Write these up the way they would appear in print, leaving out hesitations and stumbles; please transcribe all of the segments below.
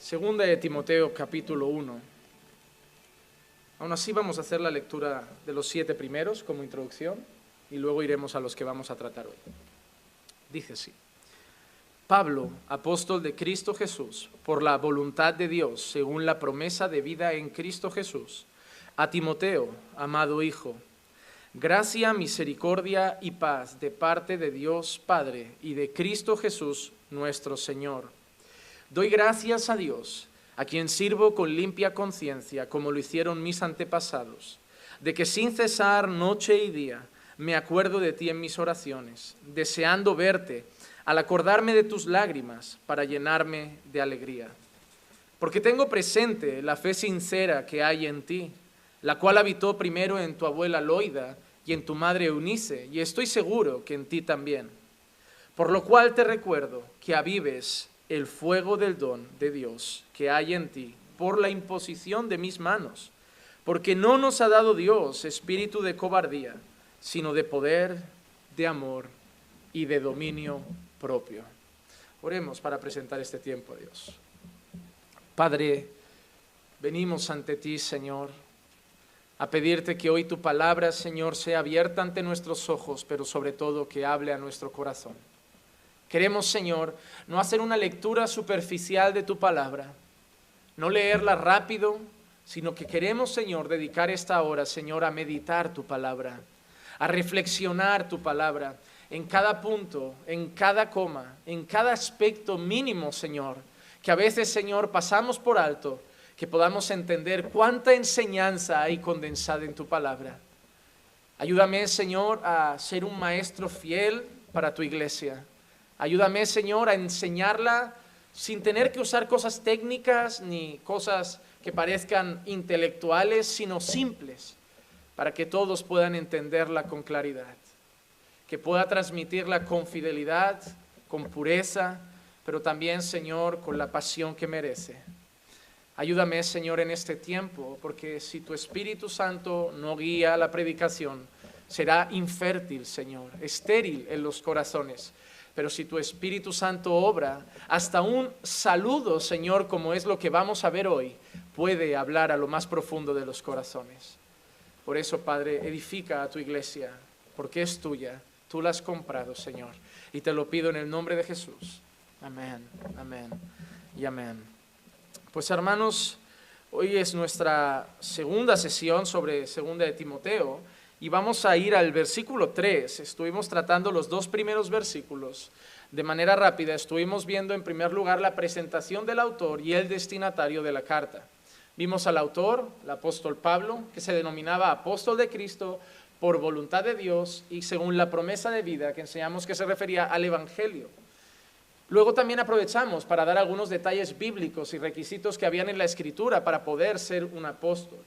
Segunda de Timoteo, capítulo 1. Aún así vamos a hacer la lectura de los 7 primeros como introducción y luego iremos a los que vamos a tratar hoy. Dice así: Pablo, apóstol de Cristo Jesús, por la voluntad de Dios, según la promesa de vida en Cristo Jesús, a Timoteo, amado hijo, gracia, misericordia y paz de parte de Dios Padre y de Cristo Jesús nuestro Señor. Doy gracias a Dios, a quien sirvo con limpia conciencia, como lo hicieron mis antepasados, de que sin cesar noche y día me acuerdo de ti en mis oraciones, deseando verte, al acordarme de tus lágrimas, para llenarme de alegría. Porque tengo presente la fe sincera que hay en ti, la cual habitó primero en tu abuela Loida y en tu madre Eunice, y estoy seguro que en ti también. Por lo cual te recuerdo que avives el fuego del don de Dios que hay en ti por la imposición de mis manos, porque no nos ha dado Dios espíritu de cobardía, sino de poder, de amor y de dominio propio. Oremos para presentar este tiempo a Dios. Padre, venimos ante ti, Señor, a pedirte que hoy tu palabra, Señor, sea abierta ante nuestros ojos, pero sobre todo que hable a nuestro corazón. Queremos, Señor, no hacer una lectura superficial de tu palabra, no leerla rápido, sino que queremos, Señor, dedicar esta hora, Señor, a meditar tu palabra, a reflexionar tu palabra en cada punto, en cada coma, en cada aspecto mínimo, Señor, que a veces, Señor, pasamos por alto, que podamos entender cuánta enseñanza hay condensada en tu palabra. Ayúdame, Señor, a ser un maestro fiel para tu iglesia. Ayúdame, Señor, a enseñarla sin tener que usar cosas técnicas ni cosas que parezcan intelectuales, sino simples, para que todos puedan entenderla con claridad. Que pueda transmitirla con fidelidad, con pureza, pero también, Señor, con la pasión que merece. Ayúdame, Señor, en este tiempo, porque si tu Espíritu Santo no guía la predicación, será infértil, Señor, estéril en los corazones. Pero si tu Espíritu Santo obra, hasta un saludo, Señor, como es lo que vamos a ver hoy, puede hablar a lo más profundo de los corazones. Por eso, Padre, edifica a tu iglesia, porque es tuya, tú la has comprado, Señor. Y te lo pido en el nombre de Jesús. Amén, amén y amén. Pues, hermanos, hoy es nuestra segunda sesión sobre Segunda de Timoteo. Y vamos a ir al versículo 3. Estuvimos tratando los 2 primeros versículos de manera rápida. Estuvimos viendo en primer lugar la presentación del autor y el destinatario de la carta. Vimos al autor, el apóstol Pablo, que se denominaba apóstol de Cristo por voluntad de Dios y según la promesa de vida que enseñamos que se refería al Evangelio. Luego también aprovechamos para dar algunos detalles bíblicos y requisitos que habían en la Escritura para poder ser un apóstol.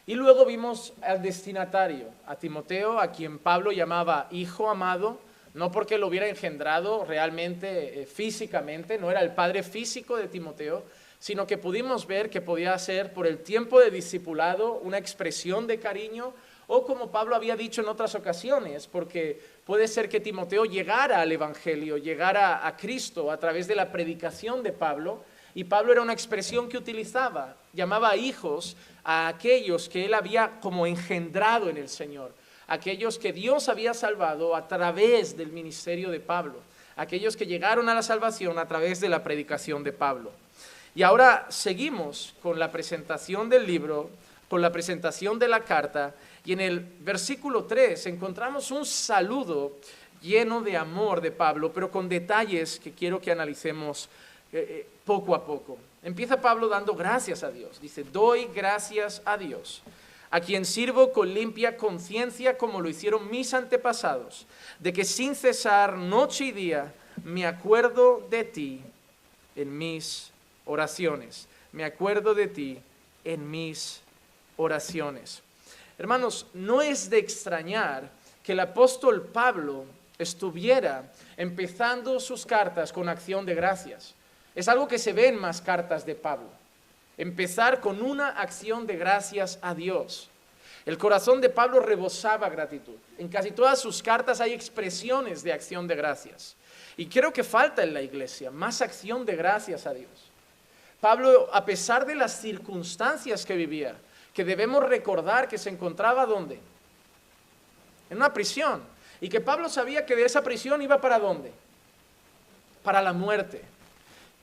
Y luego vimos al destinatario, a Timoteo, a quien Pablo llamaba hijo amado, no porque lo hubiera engendrado realmente físicamente, no era el padre físico de Timoteo, sino que pudimos ver que podía ser por el tiempo de discipulado una expresión de cariño, o como Pablo había dicho en otras ocasiones, porque puede ser que Timoteo llegara al Evangelio, llegara a Cristo a través de la predicación de Pablo, y Pablo era una expresión que utilizaba, llamaba hijos a aquellos que él había como engendrado en el Señor, aquellos que Dios había salvado a través del ministerio de Pablo, aquellos que llegaron a la salvación a través de la predicación de Pablo. Y ahora seguimos con la presentación del libro, con la presentación de la carta, y en el versículo 3 encontramos un saludo lleno de amor de Pablo, pero con detalles que quiero que analicemos poco a poco. Empieza Pablo dando gracias a Dios. Dice, doy gracias a Dios, a quien sirvo con limpia conciencia como lo hicieron mis antepasados, de que sin cesar noche y día me acuerdo de ti en mis oraciones. Me acuerdo de ti en mis oraciones. Hermanos, no es de extrañar que el apóstol Pablo estuviera empezando sus cartas con acción de gracias. Es algo que se ve en más cartas de Pablo. Empezar con una acción de gracias a Dios. El corazón de Pablo rebosaba gratitud. En casi todas sus cartas hay expresiones de acción de gracias. Y creo que falta en la iglesia más acción de gracias a Dios. Pablo, a pesar de las circunstancias que vivía, que debemos recordar que se encontraba ¿dónde? En una prisión. Y que Pablo sabía que de esa prisión iba ¿para dónde? Para la muerte.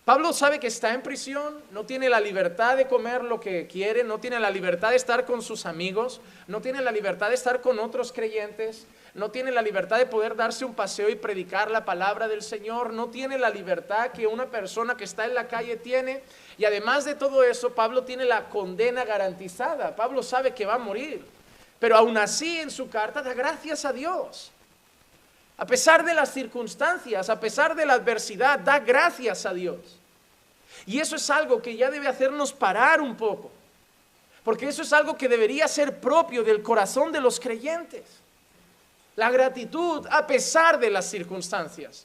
Pablo sabe que está en prisión, no tiene la libertad de comer lo que quiere, no tiene la libertad de estar con sus amigos, no tiene la libertad de estar con otros creyentes, no tiene la libertad de poder darse un paseo y predicar la palabra del Señor, no tiene la libertad que una persona que está en la calle tiene. Y además de todo eso, Pablo tiene la condena garantizada. Pablo sabe que va a morir, pero aún así en su carta da gracias a Dios. A pesar de las circunstancias, a pesar de la adversidad, da gracias a Dios. Y eso es algo que ya debe hacernos parar un poco, porque eso es algo que debería ser propio del corazón de los creyentes. La gratitud a pesar de las circunstancias.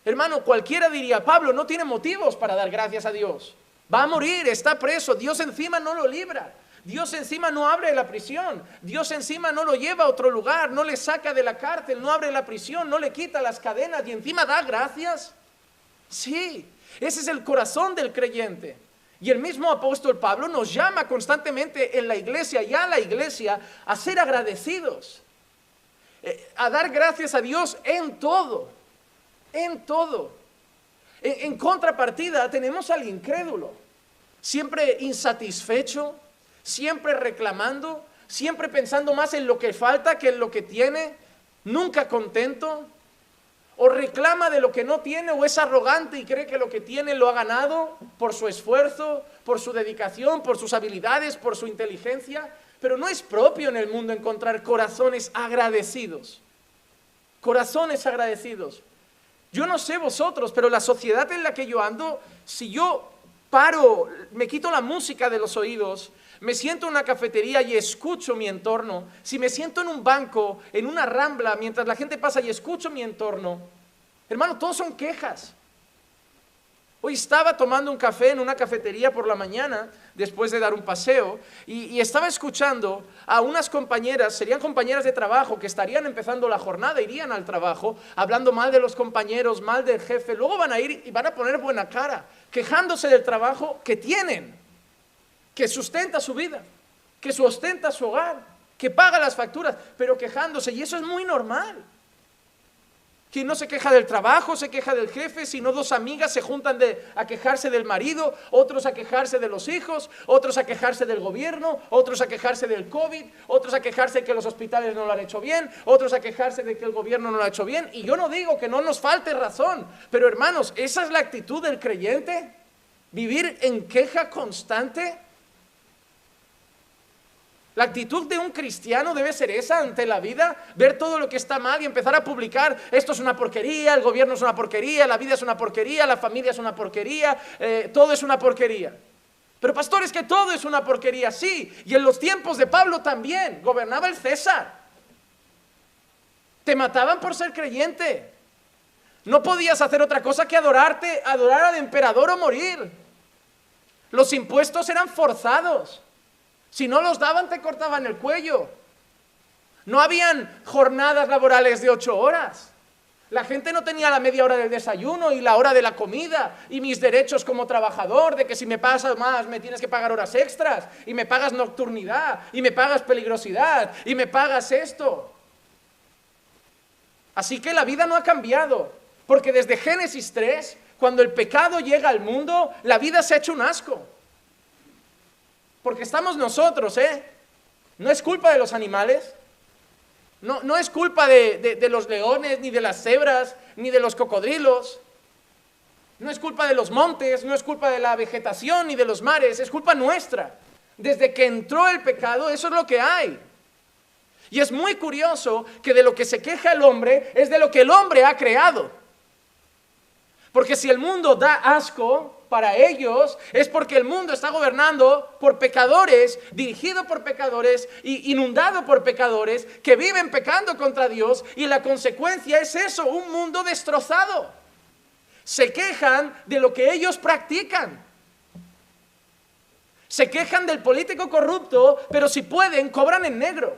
Hermano, cualquiera diría, Pablo no tiene motivos para dar gracias a Dios. Va a morir, está preso, Dios encima no lo libra. Dios encima no abre la prisión, Dios encima no lo lleva a otro lugar, no le saca de la cárcel, no abre la prisión, no le quita las cadenas y encima da gracias. Sí, ese es el corazón del creyente. Y el mismo apóstol Pablo nos llama constantemente en la iglesia y a la iglesia a ser agradecidos, a dar gracias a Dios en todo, en todo. En contrapartida tenemos al incrédulo, siempre insatisfecho, siempre reclamando, siempre pensando más en lo que falta que en lo que tiene, nunca contento, o reclama de lo que no tiene, o es arrogante y cree que lo que tiene lo ha ganado por su esfuerzo, por su dedicación, por sus habilidades, por su inteligencia. Pero no es propio en el mundo encontrar corazones agradecidos. Corazones agradecidos. Yo no sé vosotros, pero la sociedad en la que yo ando, si yo paro, me quito la música de los oídos, me siento en una cafetería y escucho mi entorno, si me siento en un banco, en una rambla, mientras la gente pasa y escucho mi entorno, hermano, todos son quejas. Hoy estaba tomando un café en una cafetería por la mañana, después de dar un paseo, y estaba escuchando a unas compañeras, serían compañeras de trabajo, que estarían empezando la jornada, irían al trabajo, hablando mal de los compañeros, mal del jefe, luego van a ir y van a poner buena cara, quejándose del trabajo que tienen, que sustenta su vida, que sustenta su hogar, que paga las facturas, pero quejándose, y eso es muy normal. Quien no se queja del trabajo, se queja del jefe, sino dos amigas se juntan a quejarse del marido, otros a quejarse de los hijos, otros a quejarse del gobierno, otros a quejarse del COVID, otros a quejarse de que los hospitales no lo han hecho bien, otros a quejarse de que el gobierno no lo ha hecho bien. Y yo no digo que no nos falte razón, pero hermanos, ¿esa es la actitud del creyente? ¿Vivir en queja constante? La actitud de un cristiano debe ser esa ante la vida, ver todo lo que está mal y empezar a publicar, esto es una porquería, el gobierno es una porquería, la vida es una porquería, la familia es una porquería, todo es una porquería. Pero pastor, es que todo es una porquería, sí, y en los tiempos de Pablo también, gobernaba el César. Te mataban por ser creyente, no podías hacer otra cosa que adorar al emperador o morir. Los impuestos eran forzados. Si no los daban, te cortaban el cuello. No habían jornadas laborales de 8 horas. La gente no tenía la media hora del desayuno y la hora de la comida y mis derechos como trabajador, de que si me pagas más me tienes que pagar horas extras y me pagas nocturnidad y me pagas peligrosidad y me pagas esto. Así que la vida no ha cambiado, porque desde Génesis 3, cuando el pecado llega al mundo, la vida se ha hecho un asco. Porque estamos nosotros, No es culpa de los animales, no es culpa de los leones, ni de las cebras, ni de los cocodrilos, no es culpa de los montes, no es culpa de la vegetación, ni de los mares, es culpa nuestra. Desde que entró el pecado, eso es lo que hay. Y es muy curioso que de lo que se queja el hombre es de lo que el hombre ha creado. Porque si el mundo da asco para ellos, es porque el mundo está gobernando por pecadores, dirigido por pecadores, inundado por pecadores, que viven pecando contra Dios, y la consecuencia es eso, un mundo destrozado. Se quejan de lo que ellos practican. Se quejan del político corrupto, pero si pueden, cobran en negro.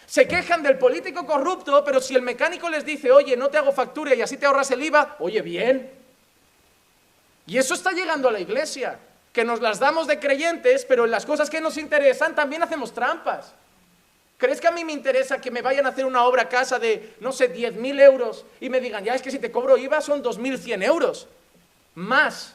Se quejan del político corrupto, pero si el mecánico les dice, oye, no te hago factura y así te ahorras el IVA, oye, bien. Y eso está llegando a la iglesia, que nos las damos de creyentes, pero en las cosas que nos interesan también hacemos trampas. ¿Crees que a mí me interesa que me vayan a hacer una obra a casa de, no sé, 10.000 euros y me digan, ya es que si te cobro IVA son 2.100 euros? Más.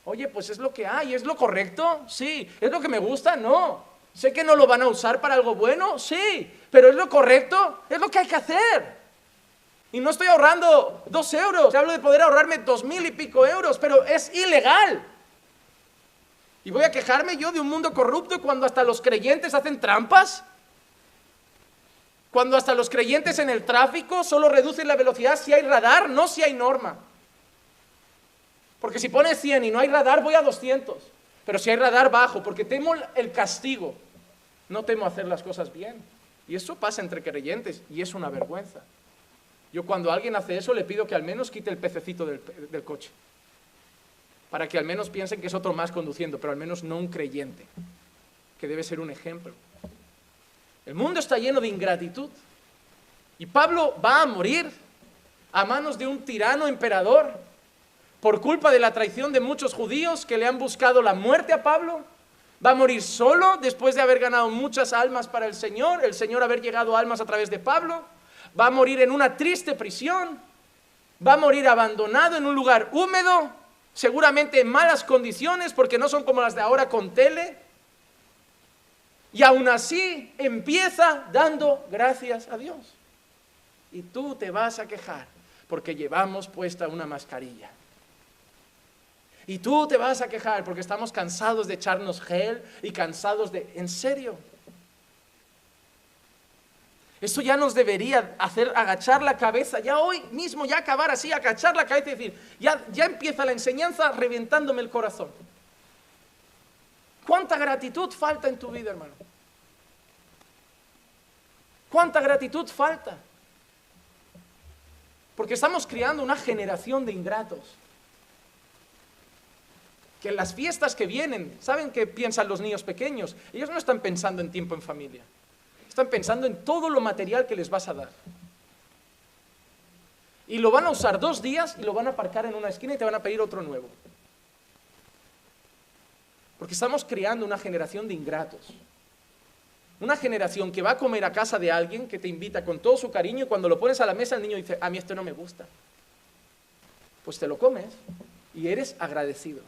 Oye, pues es lo que hay, ¿es lo correcto? Sí. ¿Es lo que me gusta? No. ¿Sé que no lo van a usar para algo bueno? Sí. ¿Pero es lo correcto? Es lo que hay que hacer. Y no estoy ahorrando 2 euros, hablo de poder ahorrarme 2.000 y pico euros, pero es ilegal. ¿Y voy a quejarme yo de un mundo corrupto cuando hasta los creyentes hacen trampas? Cuando hasta los creyentes en el tráfico solo reducen la velocidad si hay radar, no si hay norma. Porque si pones 100 y no hay radar, voy a 200. Pero si hay radar, bajo, porque temo el castigo. No temo hacer las cosas bien. Y eso pasa entre creyentes y es una vergüenza. Yo cuando alguien hace eso le pido que al menos quite el pececito del coche. Para que al menos piensen que es otro más conduciendo, pero al menos no un creyente, que debe ser un ejemplo. El mundo está lleno de ingratitud. Y Pablo va a morir a manos de un tirano emperador por culpa de la traición de muchos judíos que le han buscado la muerte a Pablo. Va a morir solo después de haber ganado muchas almas para el Señor haber llegado a almas a través de Pablo. Va a morir en una triste prisión. Va a morir abandonado en un lugar húmedo, seguramente en malas condiciones porque no son como las de ahora con tele. Y aún así empieza dando gracias a Dios. Y tú te vas a quejar porque llevamos puesta una mascarilla. Y tú te vas a quejar porque estamos cansados de echarnos gel y cansados de... ¿En serio? Eso ya nos debería hacer agachar la cabeza, ya hoy mismo, ya acabar así, agachar la cabeza y decir, ya empieza la enseñanza reventándome el corazón. ¿Cuánta gratitud falta en tu vida, hermano? ¿Cuánta gratitud falta? Porque estamos criando una generación de ingratos. Que en las fiestas que vienen, ¿saben qué piensan los niños pequeños? Ellos no están pensando en tiempo en familia. Están pensando en todo lo material que les vas a dar. Y lo van a usar 2 días y lo van a aparcar en una esquina y te van a pedir otro nuevo. Porque estamos criando una generación de ingratos. Una generación que va a comer a casa de alguien que te invita con todo su cariño y cuando lo pones a la mesa el niño dice, a mí esto no me gusta. Pues te lo comes y eres agradecido.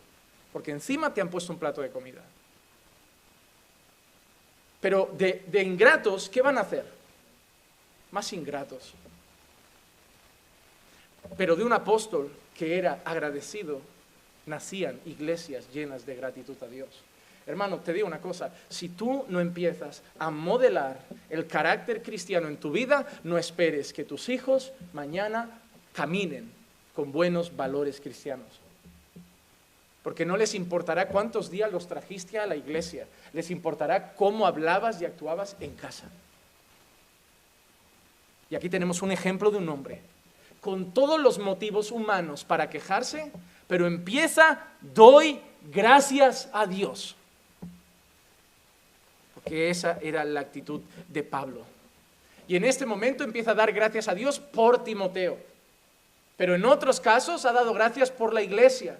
Porque encima te han puesto un plato de comida. Pero de ingratos, ¿qué van a hacer? Más ingratos. Pero de un apóstol que era agradecido, nacían iglesias llenas de gratitud a Dios. Hermano, te digo una cosa, si tú no empiezas a modelar el carácter cristiano en tu vida, no esperes que tus hijos mañana caminen con buenos valores cristianos. Porque no les importará cuántos días los trajiste a la iglesia, les importará cómo hablabas y actuabas en casa. Y aquí tenemos un ejemplo de un hombre con todos los motivos humanos para quejarse, pero empieza, doy gracias a Dios. Porque esa era la actitud de Pablo. Y en este momento empieza a dar gracias a Dios por Timoteo. Pero en otros casos ha dado gracias por la iglesia.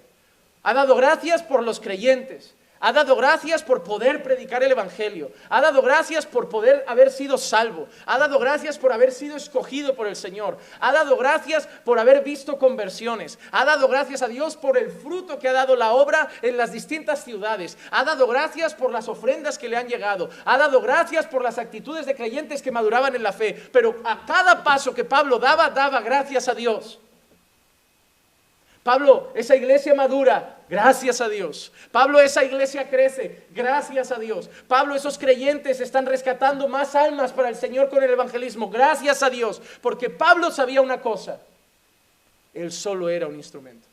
Ha dado gracias por los creyentes. Ha dado gracias por poder predicar el evangelio. Ha dado gracias por poder haber sido salvo. Ha dado gracias por haber sido escogido por el Señor. Ha dado gracias por haber visto conversiones. Ha dado gracias a Dios por el fruto que ha dado la obra en las distintas ciudades. Ha dado gracias por las ofrendas que le han llegado. Ha dado gracias por las actitudes de creyentes que maduraban en la fe. Pero a cada paso que Pablo daba gracias a Dios. Pablo, esa iglesia madura, gracias a Dios. Pablo, esa iglesia crece, gracias a Dios. Pablo, esos creyentes están rescatando más almas para el Señor con el evangelismo, gracias a Dios. Porque Pablo sabía una cosa, él solo era un instrumento.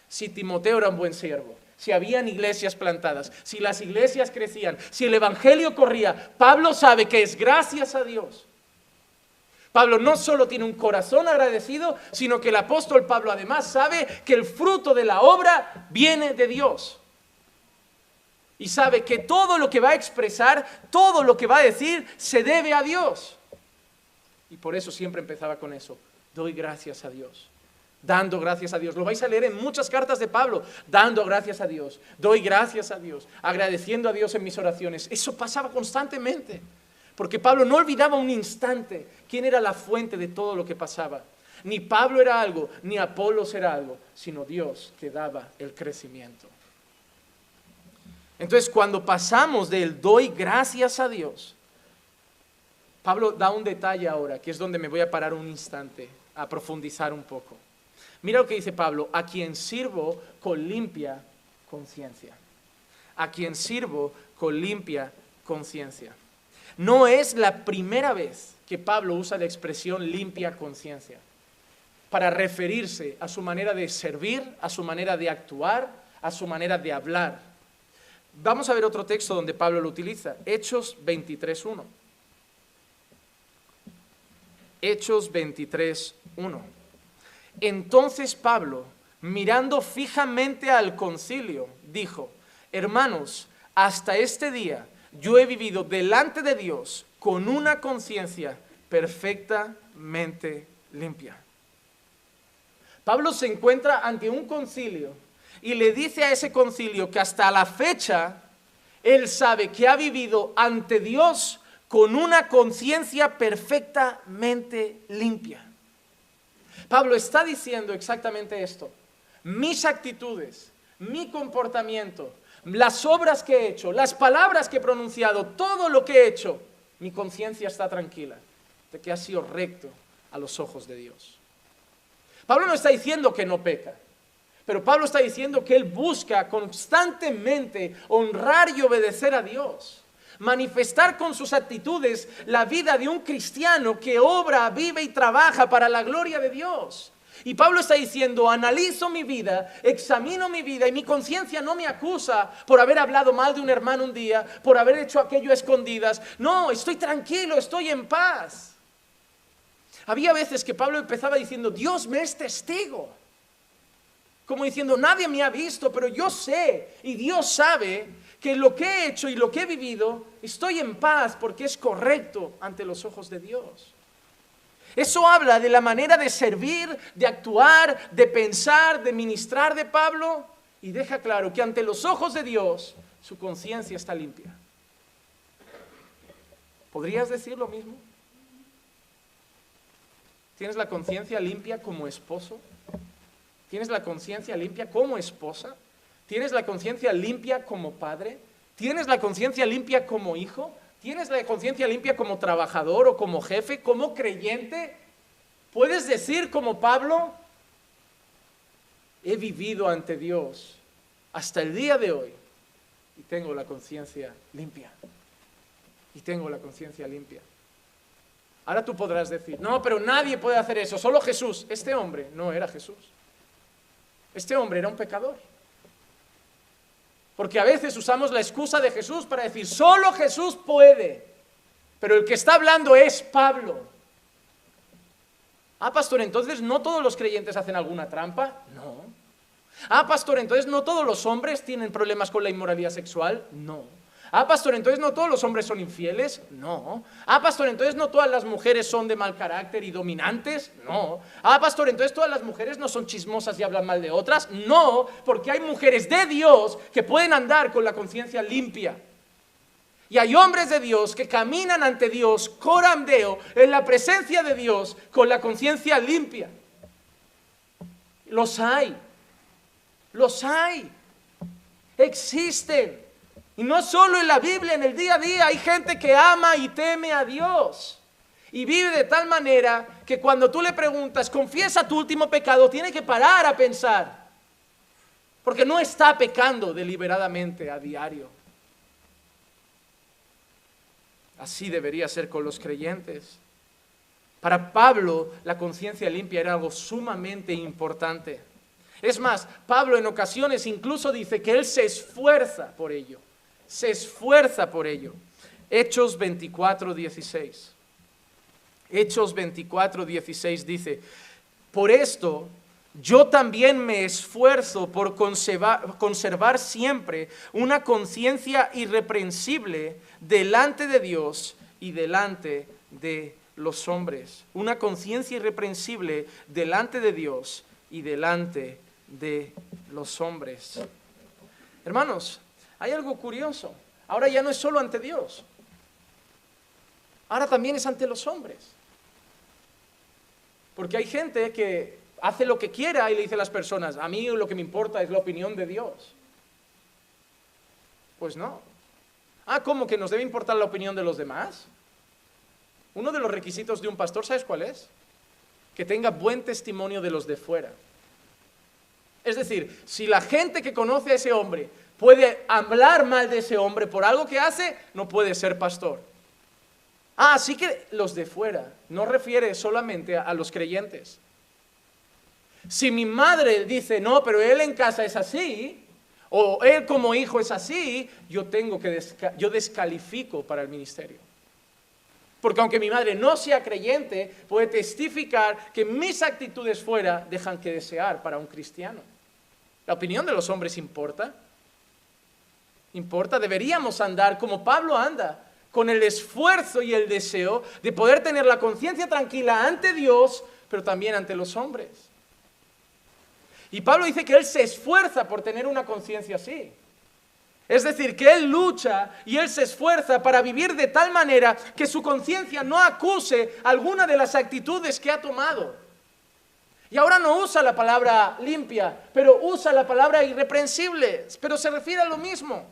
Si Timoteo era un buen siervo, si habían iglesias plantadas, si las iglesias crecían, si el evangelio corría, Pablo sabe que es gracias a Dios. Pablo no solo tiene un corazón agradecido, sino que el apóstol Pablo además sabe que el fruto de la obra viene de Dios. Y sabe que todo lo que va a expresar, todo lo que va a decir, se debe a Dios. Y por eso siempre empezaba con eso, doy gracias a Dios. dando gracias a Dios. Lo vais a leer en muchas cartas de Pablo, dando gracias a Dios, doy gracias a Dios, agradeciendo a Dios en mis oraciones. Eso pasaba constantemente, porque Pablo no olvidaba un instante quién era la fuente de todo lo que pasaba. Ni Pablo era algo, ni Apolos era algo, sino Dios que daba el crecimiento. Entonces, cuando pasamos del doy gracias a Dios, Pablo da un detalle ahora, que es donde me voy a parar un instante, a profundizar un poco. Mira lo que dice Pablo: a quien sirvo con limpia conciencia. A quien sirvo con limpia conciencia. No es la primera vez que Pablo usa la expresión limpia conciencia para referirse a su manera de servir, a su manera de actuar, a su manera de hablar. Vamos a ver otro texto donde Pablo lo utiliza, Hechos 23:1. Hechos 23:1. Entonces Pablo, mirando fijamente al concilio, dijo: hermanos, hasta este día yo he vivido delante de Dios con una conciencia perfectamente limpia. Pablo se encuentra ante un concilio y le dice a ese concilio que hasta la fecha él sabe que ha vivido ante Dios con una conciencia perfectamente limpia. Pablo está diciendo exactamente esto: mis actitudes, mi comportamiento, las obras que he hecho, las palabras que he pronunciado, todo lo que he hecho, mi conciencia está tranquila de que ha sido recto a los ojos de Dios. Pablo no está diciendo que no peca, pero Pablo está diciendo que él busca constantemente honrar y obedecer a Dios, manifestar con sus actitudes la vida de un cristiano que obra, vive y trabaja para la gloria de Dios. Y Pablo está diciendo: analizo mi vida, examino mi vida y mi conciencia no me acusa por haber hablado mal de un hermano un día, por haber hecho aquello a escondidas. No, estoy tranquilo, estoy en paz. Había veces que Pablo empezaba diciendo: Dios me es testigo. Como diciendo: nadie me ha visto, pero yo sé y Dios sabe que lo que he hecho y lo que he vivido, estoy en paz porque es correcto ante los ojos de Dios. Eso habla de la manera de servir, de actuar, de pensar, de ministrar de Pablo, y deja claro que ante los ojos de Dios su conciencia está limpia. ¿Podrías decir lo mismo? ¿Tienes la conciencia limpia como esposo? ¿Tienes la conciencia limpia como esposa? ¿Tienes la conciencia limpia como padre? ¿Tienes la conciencia limpia como hijo? ¿Tienes la conciencia limpia como trabajador o como jefe, como creyente? ¿Puedes decir como Pablo: he vivido ante Dios hasta el día de hoy y tengo la conciencia limpia? Y tengo la conciencia limpia. Ahora tú podrás decir: no, pero nadie puede hacer eso, solo Jesús. Este hombre no era Jesús. Este hombre era un pecador. Porque a veces usamos la excusa de Jesús para decir: solo Jesús puede. Pero el que está hablando es Pablo. Ah, pastor, entonces ¿no todos los creyentes hacen alguna trampa? No. Ah, pastor, entonces ¿no todos los hombres tienen problemas con la inmoralidad sexual? No. Ah, pastor, entonces ¿no todos los hombres son infieles? No. Ah, pastor, entonces ¿no todas las mujeres son de mal carácter y dominantes? No. Ah, pastor, entonces ¿todas las mujeres no son chismosas y hablan mal de otras? No, porque hay mujeres de Dios que pueden andar con la conciencia limpia. Y hay hombres de Dios que caminan ante Dios, coram Deo, en la presencia de Dios, con la conciencia limpia. Los hay. Los hay. Existen. Y no solo en la Biblia, en el día a día hay gente que ama y teme a Dios. Y vive de tal manera que cuando tú le preguntas: confiesa tu último pecado, tiene que parar a pensar. Porque no está pecando deliberadamente a diario. Así debería ser con los creyentes. Para Pablo, la conciencia limpia era algo sumamente importante. Es más, Pablo en ocasiones incluso dice que él se esfuerza por ello. Se esfuerza por ello. Hechos 24:16. Hechos 24:16 dice: por esto yo también me esfuerzo por conservar siempre una conciencia irreprensible delante de Dios y delante de los hombres. Una conciencia irreprensible delante de Dios y delante de los hombres. Hermanos, hay algo curioso. Ahora ya no es solo ante Dios. Ahora también es ante los hombres. Porque hay gente que hace lo que quiera y le dice a las personas, a mí lo que me importa es la opinión de Dios. Pues no. ¿Cómo que nos debe importar la opinión de los demás? Uno de los requisitos de un pastor, ¿sabes cuál es? Que tenga buen testimonio de los de fuera. Es decir, si la gente que conoce a ese hombre puede hablar mal de ese hombre por algo que hace, no puede ser pastor. Así que los de fuera, no refiere solamente a los creyentes. Si mi madre dice, no, pero él en casa es así, o él como hijo es así, yo descalifico para el ministerio. Porque aunque mi madre no sea creyente, puede testificar que mis actitudes fuera dejan que desear para un cristiano. ¿La opinión de los hombres importa? ¿Importa? Deberíamos andar como Pablo anda, con el esfuerzo y el deseo de poder tener la conciencia tranquila ante Dios, pero también ante los hombres. Y Pablo dice que él se esfuerza por tener una conciencia así. Es decir, que él lucha y él se esfuerza para vivir de tal manera que su conciencia no acuse alguna de las actitudes que ha tomado. Y ahora no usa la palabra limpia, pero usa la palabra irreprensible, pero se refiere a lo mismo.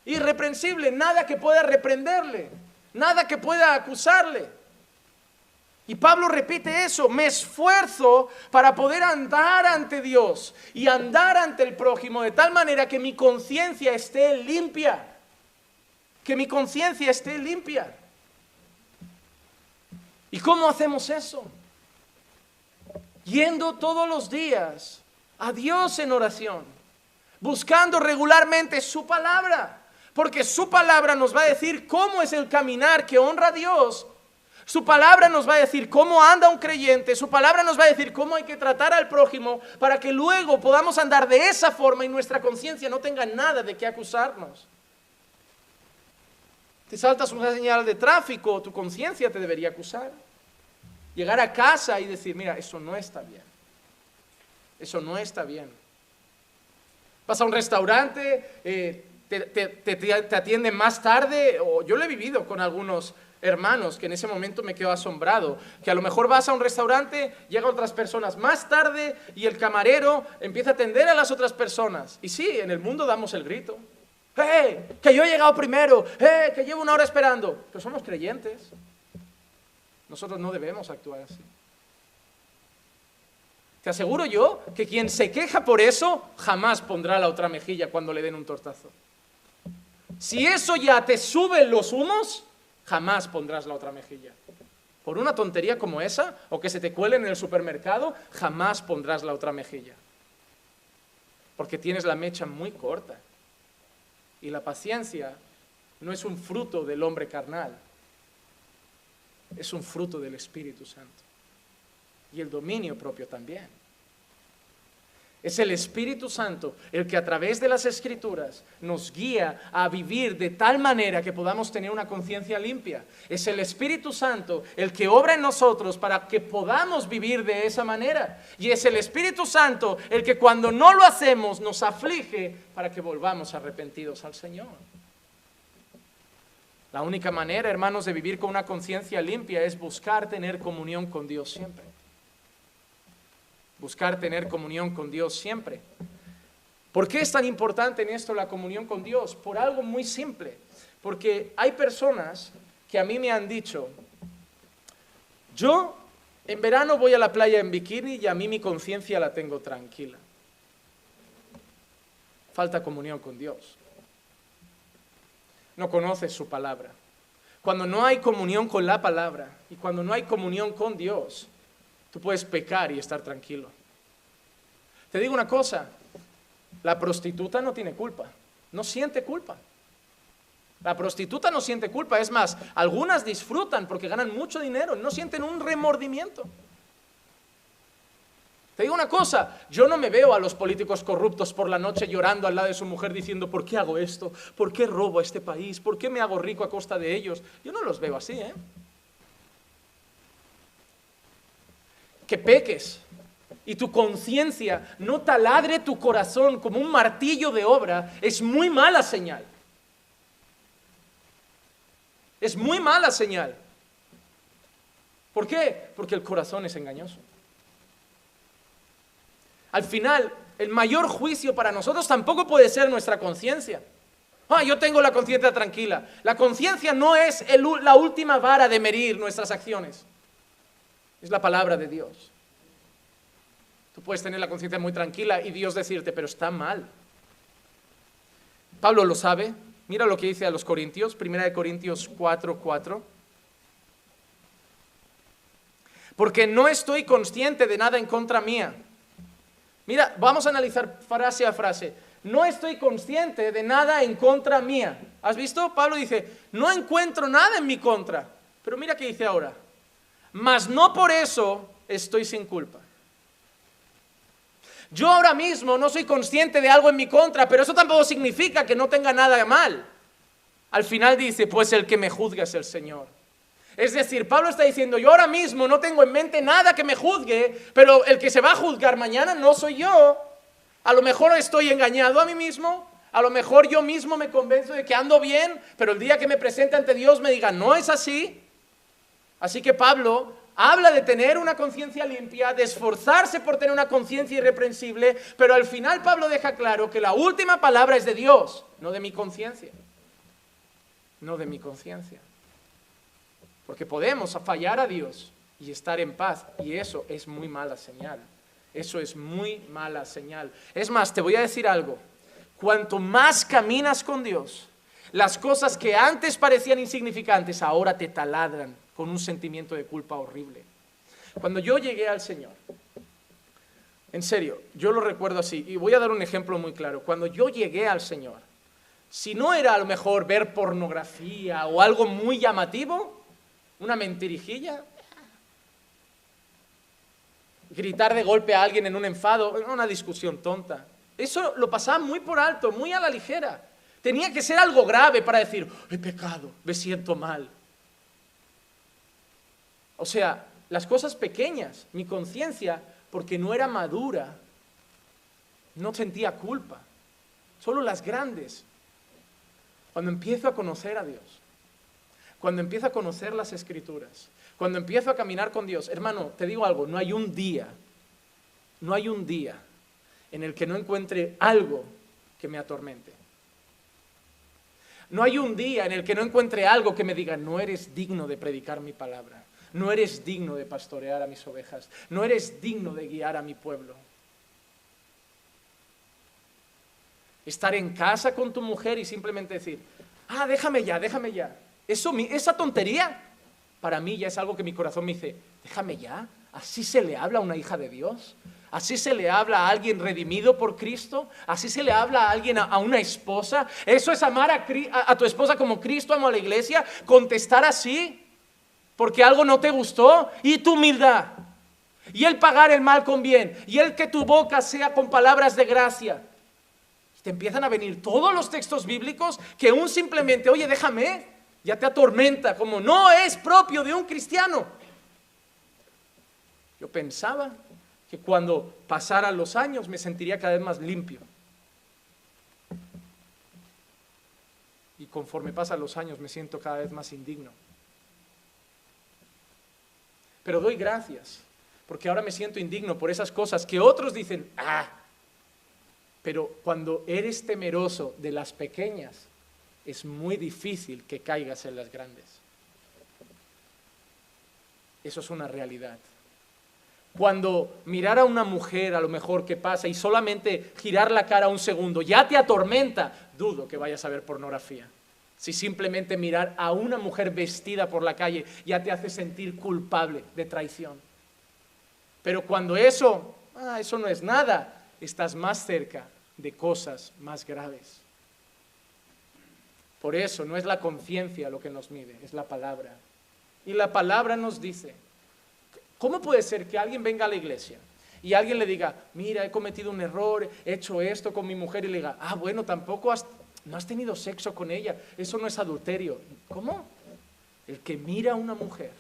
Irreprensible, nada que pueda reprenderle, nada que pueda acusarle. Y Pablo repite eso, me esfuerzo para poder andar ante Dios y andar ante el prójimo de tal manera que mi conciencia esté limpia. Que mi conciencia esté limpia. ¿Y cómo hacemos eso? Yendo todos los días a Dios en oración, buscando regularmente su palabra, porque su palabra nos va a decir cómo es el caminar que honra a Dios. Su palabra nos va a decir cómo anda un creyente, su palabra nos va a decir cómo hay que tratar al prójimo para que luego podamos andar de esa forma y nuestra conciencia no tenga nada de qué acusarnos. Te saltas una señal de tráfico, tu conciencia te debería acusar. Llegar a casa y decir, mira, eso no está bien. Eso no está bien. Vas a un restaurante, te atienden más tarde, o yo lo he vivido con algunos hermanos que en ese momento me quedo asombrado, que a lo mejor vas a un restaurante, llegan otras personas más tarde y el camarero empieza a atender a las otras personas. Y sí, en el mundo damos el grito. Que yo he llegado primero, que llevo una hora esperando. Pero somos creyentes. Nosotros no debemos actuar así. Te aseguro yo que quien se queja por eso jamás pondrá la otra mejilla cuando le den un tortazo. Si eso ya te sube los humos, jamás pondrás la otra mejilla. Por una tontería como esa, o que se te cuele en el supermercado, jamás pondrás la otra mejilla. Porque tienes la mecha muy corta. Y la paciencia no es un fruto del hombre carnal, es un fruto del Espíritu Santo. Y el dominio propio también. Es el Espíritu Santo el que a través de las Escrituras nos guía a vivir de tal manera que podamos tener una conciencia limpia. Es el Espíritu Santo el que obra en nosotros para que podamos vivir de esa manera. Y es el Espíritu Santo el que cuando no lo hacemos nos aflige para que volvamos arrepentidos al Señor. La única manera, hermanos, de vivir con una conciencia limpia es buscar tener comunión con Dios siempre. Buscar tener comunión con Dios siempre. ¿Por qué es tan importante en esto la comunión con Dios? Por algo muy simple. Porque hay personas que a mí me han dicho, yo en verano voy a la playa en bikini y a mí mi conciencia la tengo tranquila. Falta comunión con Dios. No conoces su palabra. Cuando no hay comunión con la palabra y cuando no hay comunión con Dios, tú puedes pecar y estar tranquilo. Te digo una cosa, la prostituta no tiene culpa, no siente culpa. La prostituta no siente culpa, es más, algunas disfrutan porque ganan mucho dinero, no sienten un remordimiento. Te digo una cosa, yo no me veo a los políticos corruptos por la noche llorando al lado de su mujer diciendo, ¿por qué hago esto? ¿Por qué robo a este país? ¿Por qué me hago rico a costa de ellos? Yo no los veo así, Que peques y tu conciencia no taladre tu corazón como un martillo de obra, es muy mala señal. Es muy mala señal. ¿Por qué? Porque el corazón es engañoso. Al final, el mayor juicio para nosotros tampoco puede ser nuestra conciencia. Yo tengo la conciencia tranquila. La conciencia no es la última vara de medir nuestras acciones. Es la palabra de Dios. Tú puedes tener la conciencia muy tranquila y Dios decirte, pero está mal. Pablo lo sabe. Mira lo que dice a los Corintios, 1 Corintios 4:4. Porque no estoy consciente de nada en contra mía. Mira, vamos a analizar frase a frase. No estoy consciente de nada en contra mía. ¿Has visto? Pablo dice, no encuentro nada en mi contra. Pero mira qué dice ahora. Mas no por eso estoy sin culpa. Yo ahora mismo no soy consciente de algo en mi contra, pero eso tampoco significa que no tenga nada mal. Al final dice, pues el que me juzga es el Señor. Es decir, Pablo está diciendo, yo ahora mismo no tengo en mente nada que me juzgue, pero el que se va a juzgar mañana no soy yo. A lo mejor estoy engañado a mí mismo, a lo mejor yo mismo me convenzo de que ando bien, pero el día que me presente ante Dios me diga, no es así. Así que Pablo habla de tener una conciencia limpia, de esforzarse por tener una conciencia irreprensible, pero al final Pablo deja claro que la última palabra es de Dios, no de mi conciencia. No de mi conciencia. Porque podemos fallar a Dios y estar en paz, y eso es muy mala señal. Eso es muy mala señal. Es más, te voy a decir algo. Cuanto más caminas con Dios, las cosas que antes parecían insignificantes, ahora te taladran con un sentimiento de culpa horrible. Cuando yo llegué al Señor, en serio, yo lo recuerdo así, y voy a dar un ejemplo muy claro. Cuando yo llegué al Señor, si no era a lo mejor ver pornografía o algo muy llamativo, una mentirijilla, gritar de golpe a alguien en un enfado, una discusión tonta, eso lo pasaba muy por alto, muy a la ligera. Tenía que ser algo grave para decir, he pecado, me siento mal. O sea, las cosas pequeñas, mi conciencia, porque no era madura, no sentía culpa. Solo las grandes. Cuando empiezo a conocer a Dios, cuando empiezo a conocer las Escrituras, cuando empiezo a caminar con Dios, hermano, te digo algo, no hay un día en el que no encuentre algo que me atormente. No hay un día en el que no encuentre algo que me diga, no eres digno de predicar mi palabra, no eres digno de pastorear a mis ovejas, no eres digno de guiar a mi pueblo. Estar en casa con tu mujer y simplemente decir, déjame ya. Esa tontería, para mí ya es algo que mi corazón me dice, déjame ya. ¿Así se le habla a una hija de Dios? ¿Así se le habla a alguien redimido por Cristo? ¿Así se le habla a alguien, a una esposa? ¿Eso es amar a tu esposa como Cristo amó a la iglesia? ¿Contestar así? ¿Porque algo no te gustó? ¿Y tu humildad? ¿Y el pagar el mal con bien? ¿Y el que tu boca sea con palabras de gracia? Te empiezan a venir todos los textos bíblicos que un simplemente, oye, déjame, ya te atormenta, como no es propio de un cristiano. Yo pensaba que cuando pasaran los años me sentiría cada vez más limpio. Y conforme pasan los años me siento cada vez más indigno. Pero doy gracias, porque ahora me siento indigno por esas cosas que otros dicen, pero cuando eres temeroso de las pequeñas, es muy difícil que caigas en las grandes. Eso es una realidad. Cuando mirar a una mujer a lo mejor que pasa y solamente girar la cara un segundo ya te atormenta, dudo que vayas a ver pornografía. Si simplemente mirar a una mujer vestida por la calle ya te hace sentir culpable de traición. Pero cuando eso no es nada, estás más cerca de cosas más graves. Por eso no es la conciencia lo que nos mide, es la palabra. Y la palabra nos dice, ¿cómo puede ser que alguien venga a la iglesia y alguien le diga, mira, he cometido un error, he hecho esto con mi mujer, y le diga, bueno, tampoco no has tenido sexo con ella, eso no es adulterio? ¿Cómo? El que mira a una mujer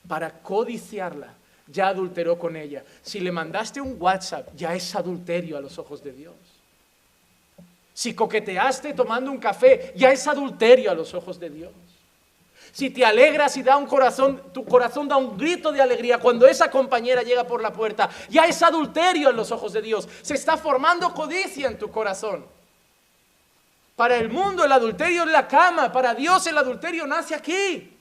para codiciarla, ya adulteró con ella. Si le mandaste un WhatsApp, ya es adulterio a los ojos de Dios. Si coqueteaste tomando un café, ya es adulterio a los ojos de Dios. Si te alegras y tu corazón da un grito de alegría cuando esa compañera llega por la puerta, ya es adulterio en los ojos de Dios. Se está formando codicia en tu corazón. Para el mundo el adulterio es la cama, para Dios el adulterio nace aquí.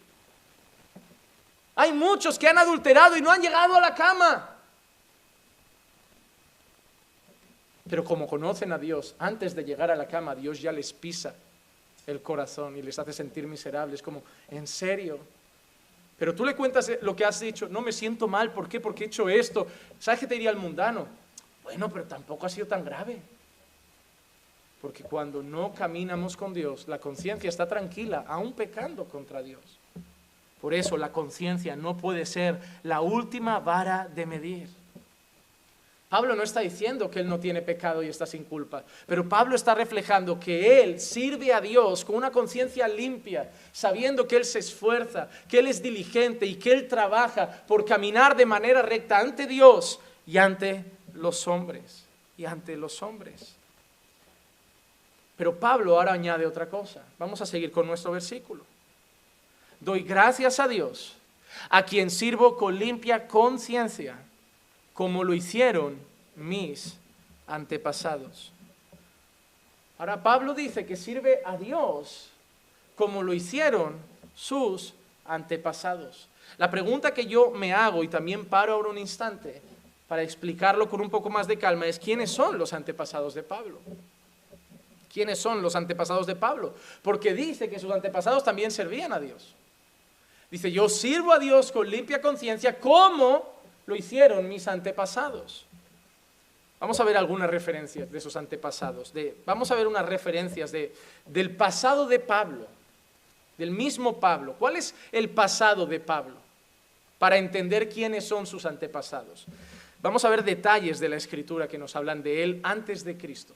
Hay muchos que han adulterado y no han llegado a la cama. Pero como conocen a Dios, antes de llegar a la cama, Dios ya les pisa el corazón y les hace sentir miserables, como, ¿en serio? Pero tú le cuentas lo que has dicho, no me siento mal, ¿por qué? Porque he hecho esto. ¿Sabes qué te diría el mundano? Bueno, pero tampoco ha sido tan grave. Porque cuando no caminamos con Dios, la conciencia está tranquila, aún pecando contra Dios. Por eso la conciencia no puede ser la última vara de medir. Pablo no está diciendo que él no tiene pecado y está sin culpa, pero Pablo está reflejando que él sirve a Dios con una conciencia limpia, sabiendo que él se esfuerza, que él es diligente y que él trabaja por caminar de manera recta ante Dios y ante los hombres. Pero Pablo ahora añade otra cosa. Vamos a seguir con nuestro versículo. Doy gracias a Dios, a quien sirvo con limpia conciencia, como lo hicieron mis antepasados. Ahora Pablo dice que sirve a Dios como lo hicieron sus antepasados. La pregunta que yo me hago, y también paro ahora un instante para explicarlo con un poco más de calma, es ¿quiénes son los antepasados de Pablo? ¿Quiénes son los antepasados de Pablo? Porque dice que sus antepasados también servían a Dios. Dice, yo sirvo a Dios con limpia conciencia como lo hicieron mis antepasados. Vamos a ver algunas referencias de esos antepasados. Vamos a ver unas referencias del pasado de Pablo, del mismo Pablo. ¿Cuál es el pasado de Pablo? Para entender quiénes son sus antepasados. Vamos a ver detalles de la Escritura que nos hablan de él antes de Cristo.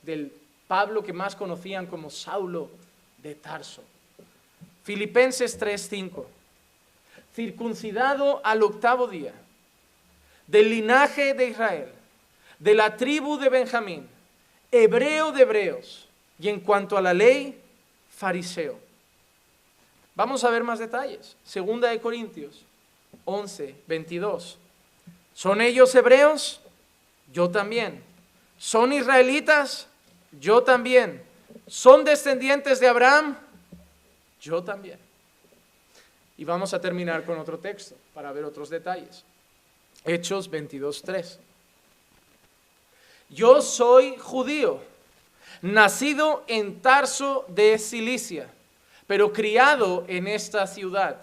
Del Pablo que más conocían como Saulo de Tarso. Filipenses 3:5. Circuncidado al 8º día, del linaje de Israel, de la tribu de Benjamín, hebreo de hebreos, y en cuanto a la ley, fariseo. Vamos a ver más detalles. 2 Corintios 11:22. ¿Son ellos hebreos? Yo también. ¿Son israelitas? Yo también. ¿Son descendientes de Abraham? Yo también. Y vamos a terminar con otro texto para ver otros detalles. Hechos 22:3. Yo soy judío, nacido en Tarso de Cilicia, pero criado en esta ciudad,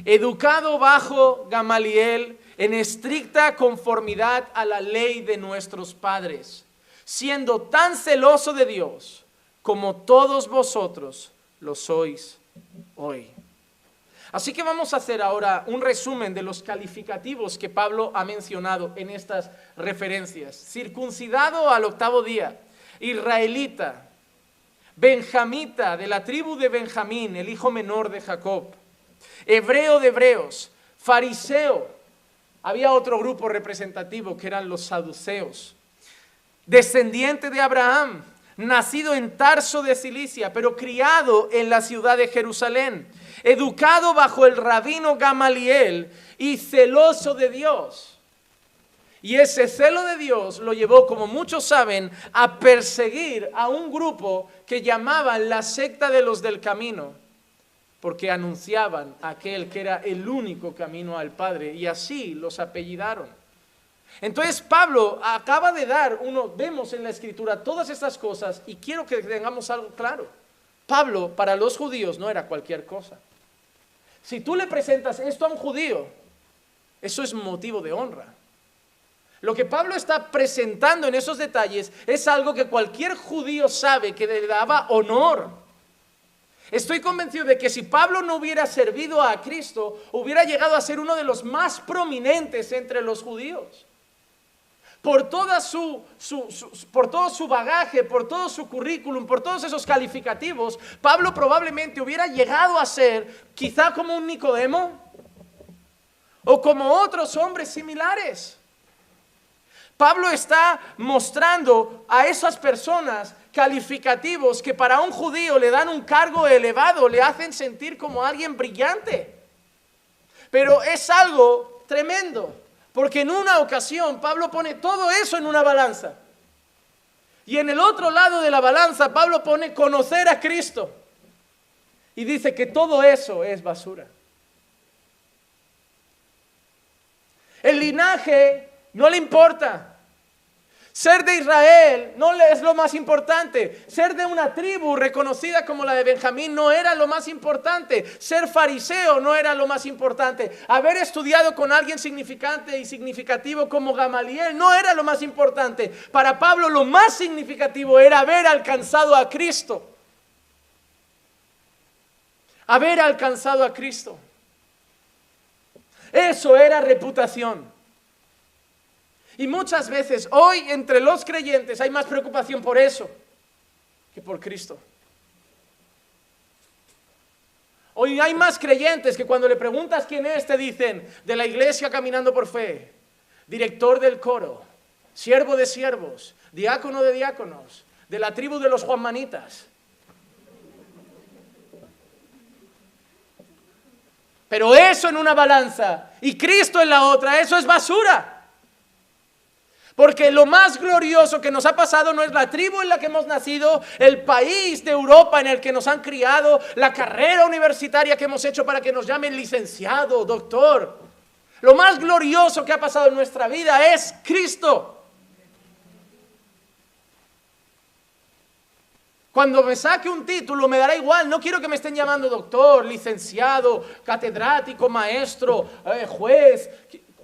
educado bajo Gamaliel en estricta conformidad a la ley de nuestros padres, siendo tan celoso de Dios como todos vosotros lo sois hoy. Así que vamos a hacer ahora un resumen de los calificativos que Pablo ha mencionado en estas referencias. Circuncidado al 8º día, israelita, benjamita, de la tribu de Benjamín, el hijo menor de Jacob, hebreo de hebreos, fariseo. Había otro grupo representativo que eran los saduceos. Descendiente de Abraham, nacido en Tarso de Cilicia, pero criado en la ciudad de Jerusalén, educado bajo el rabino Gamaliel y celoso de Dios. Y ese celo de Dios lo llevó, como muchos saben, a perseguir a un grupo que llamaban la secta de los del camino, porque anunciaban aquel que era el único camino al Padre, y así los apellidaron. Entonces Pablo acaba de vemos en la Escritura todas estas cosas, y quiero que tengamos algo claro. Pablo para los judíos no era cualquier cosa. Si tú le presentas esto a un judío, eso es motivo de honra. Lo que Pablo está presentando en esos detalles es algo que cualquier judío sabe que le daba honor. Estoy convencido de que si Pablo no hubiera servido a Cristo, hubiera llegado a ser uno de los más prominentes entre los judíos. Por todo su bagaje, por todo su currículum, por todos esos calificativos, Pablo probablemente hubiera llegado a ser quizá como un Nicodemo, o como otros hombres similares. Pablo está mostrando a esas personas calificativos que para un judío le dan un cargo elevado, le hacen sentir como alguien brillante. Pero es algo tremendo, porque en una ocasión Pablo pone todo eso en una balanza. Y en el otro lado de la balanza Pablo pone conocer a Cristo. Y dice que todo eso es basura. El linaje no le importa. Ser de Israel no es lo más importante. Ser de una tribu reconocida como la de Benjamín no era lo más importante. Ser fariseo no era lo más importante. Haber estudiado con alguien significante y significativo como Gamaliel no era lo más importante. Para Pablo lo más significativo era haber alcanzado a Cristo. Haber alcanzado a Cristo. Eso era reputación. Y muchas veces hoy entre los creyentes hay más preocupación por eso que por Cristo. Hoy hay más creyentes que cuando le preguntas quién es te dicen de la iglesia Caminando por Fe, director del coro, siervo de siervos, diácono de diáconos, de la tribu de los Juanmanitas. Pero eso en una balanza y Cristo en la otra, eso es basura. Porque lo más glorioso que nos ha pasado no es la tribu en la que hemos nacido, el país de Europa en el que nos han criado, la carrera universitaria que hemos hecho para que nos llamen licenciado, doctor. Lo más glorioso que ha pasado en nuestra vida es Cristo. Cuando me saque un título me dará igual, no quiero que me estén llamando doctor, licenciado, catedrático, maestro, juez,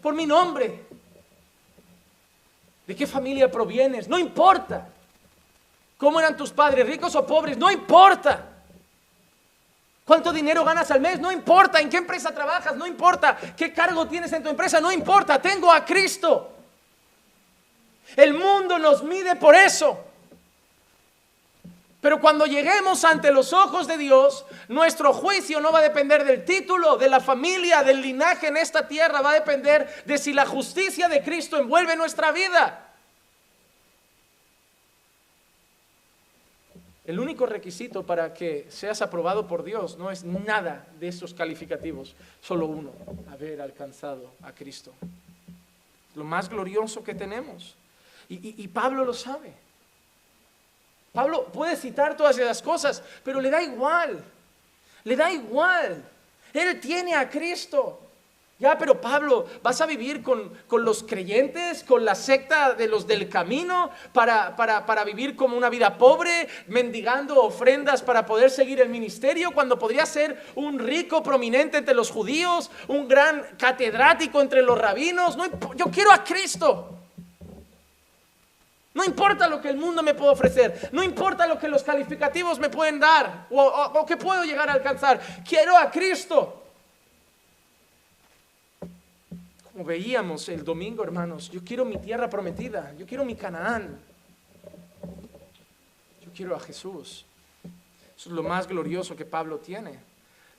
por mi nombre. ¿De qué familia provienes? No importa. ¿Cómo eran tus padres, ricos o pobres? No importa. ¿Cuánto dinero ganas al mes? No importa. ¿En qué empresa trabajas? No importa. ¿Qué cargo tienes en tu empresa? No importa. Tengo a Cristo. El mundo nos mide por eso. Pero cuando lleguemos ante los ojos de Dios, nuestro juicio no va a depender del título, de la familia, del linaje en esta tierra. Va a depender de si la justicia de Cristo envuelve nuestra vida. El único requisito para que seas aprobado por Dios no es nada de esos calificativos. Solo uno, haber alcanzado a Cristo. Lo más glorioso que tenemos. Y Pablo lo sabe. Pablo puede citar todas esas cosas, pero le da igual. Le da igual. Él tiene a Cristo. Ya, pero Pablo, ¿vas a vivir con los creyentes, con la secta de los del camino, para vivir como una vida pobre, mendigando ofrendas para poder seguir el ministerio, cuando podría ser un rico prominente entre los judíos, un gran catedrático entre los rabinos? No, yo quiero a Cristo. No importa lo que el mundo me puede ofrecer, no importa lo que los calificativos me pueden dar o que puedo llegar a alcanzar. Quiero a Cristo. Como veíamos el domingo, hermanos, yo quiero mi tierra prometida, yo quiero mi Canaán. Yo quiero a Jesús. Eso es lo más glorioso que Pablo tiene.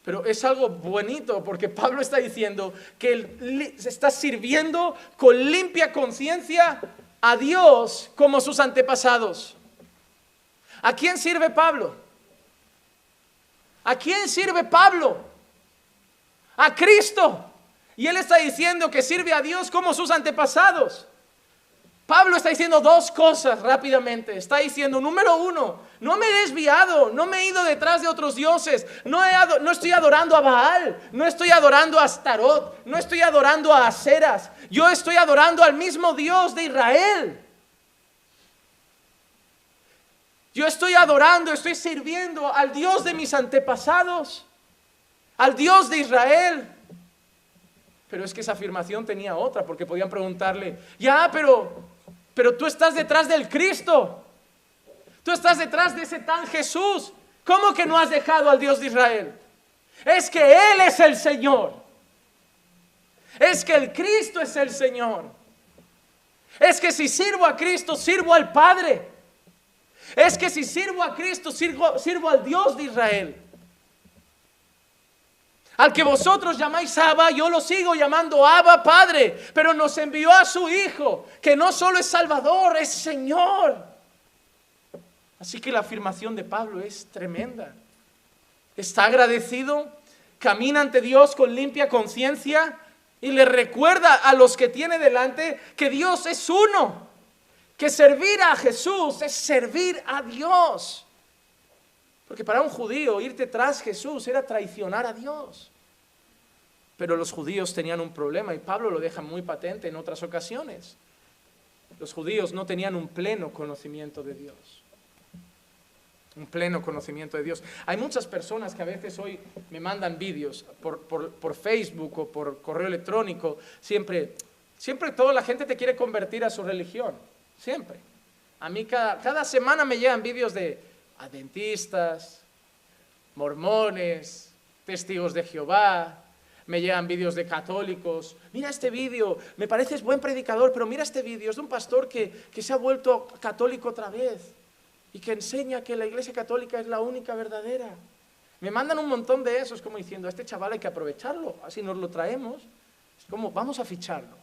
Pero es algo bonito porque Pablo está diciendo que él se está sirviendo con limpia conciencia a Dios como sus antepasados. ¿A quién sirve Pablo? ¿A quién sirve Pablo? A Cristo. Y él está diciendo que sirve a Dios como sus antepasados. Pablo está diciendo dos cosas rápidamente. Está diciendo, número uno, no me he desviado, no me he ido detrás de otros dioses, no estoy adorando a Baal, no estoy adorando a Astarot, no estoy adorando a Aseras, yo estoy adorando al mismo Dios de Israel. Yo estoy adorando, estoy sirviendo al Dios de mis antepasados, al Dios de Israel. Pero es que esa afirmación tenía otra, porque podían preguntarle, ya, pero tú estás detrás del Cristo, tú estás detrás de ese tan Jesús, ¿cómo que no has dejado al Dios de Israel? Es que Él es el Señor, es que el Cristo es el Señor, es que si sirvo a Cristo, sirvo al Padre, es que si sirvo a Cristo, sirvo al Dios de Israel. Al que vosotros llamáis Abba, yo lo sigo llamando Abba Padre, pero nos envió a su Hijo, que no solo es Salvador, es Señor. Así que la afirmación de Pablo es tremenda. Está agradecido, camina ante Dios con limpia conciencia y le recuerda a los que tiene delante que Dios es uno, que servir a Jesús es servir a Dios. Porque para un judío irte tras Jesús era traicionar a Dios. Pero los judíos tenían un problema y Pablo lo deja muy patente en otras ocasiones. Los judíos no tenían un pleno conocimiento de Dios. Un pleno conocimiento de Dios. Hay muchas personas que a veces hoy me mandan vídeos por Facebook o por correo electrónico. Siempre toda la gente te quiere convertir a su religión. Siempre. A mí cada semana me llegan vídeos de adventistas, mormones, testigos de Jehová, me llegan vídeos de católicos. Mira este vídeo, me pareces buen predicador, pero mira este vídeo, es de un pastor que se ha vuelto católico otra vez y que enseña que la Iglesia Católica es la única verdadera. Me mandan un montón de esos como diciendo, a este chaval hay que aprovecharlo, así nos lo traemos, es como vamos a ficharlo.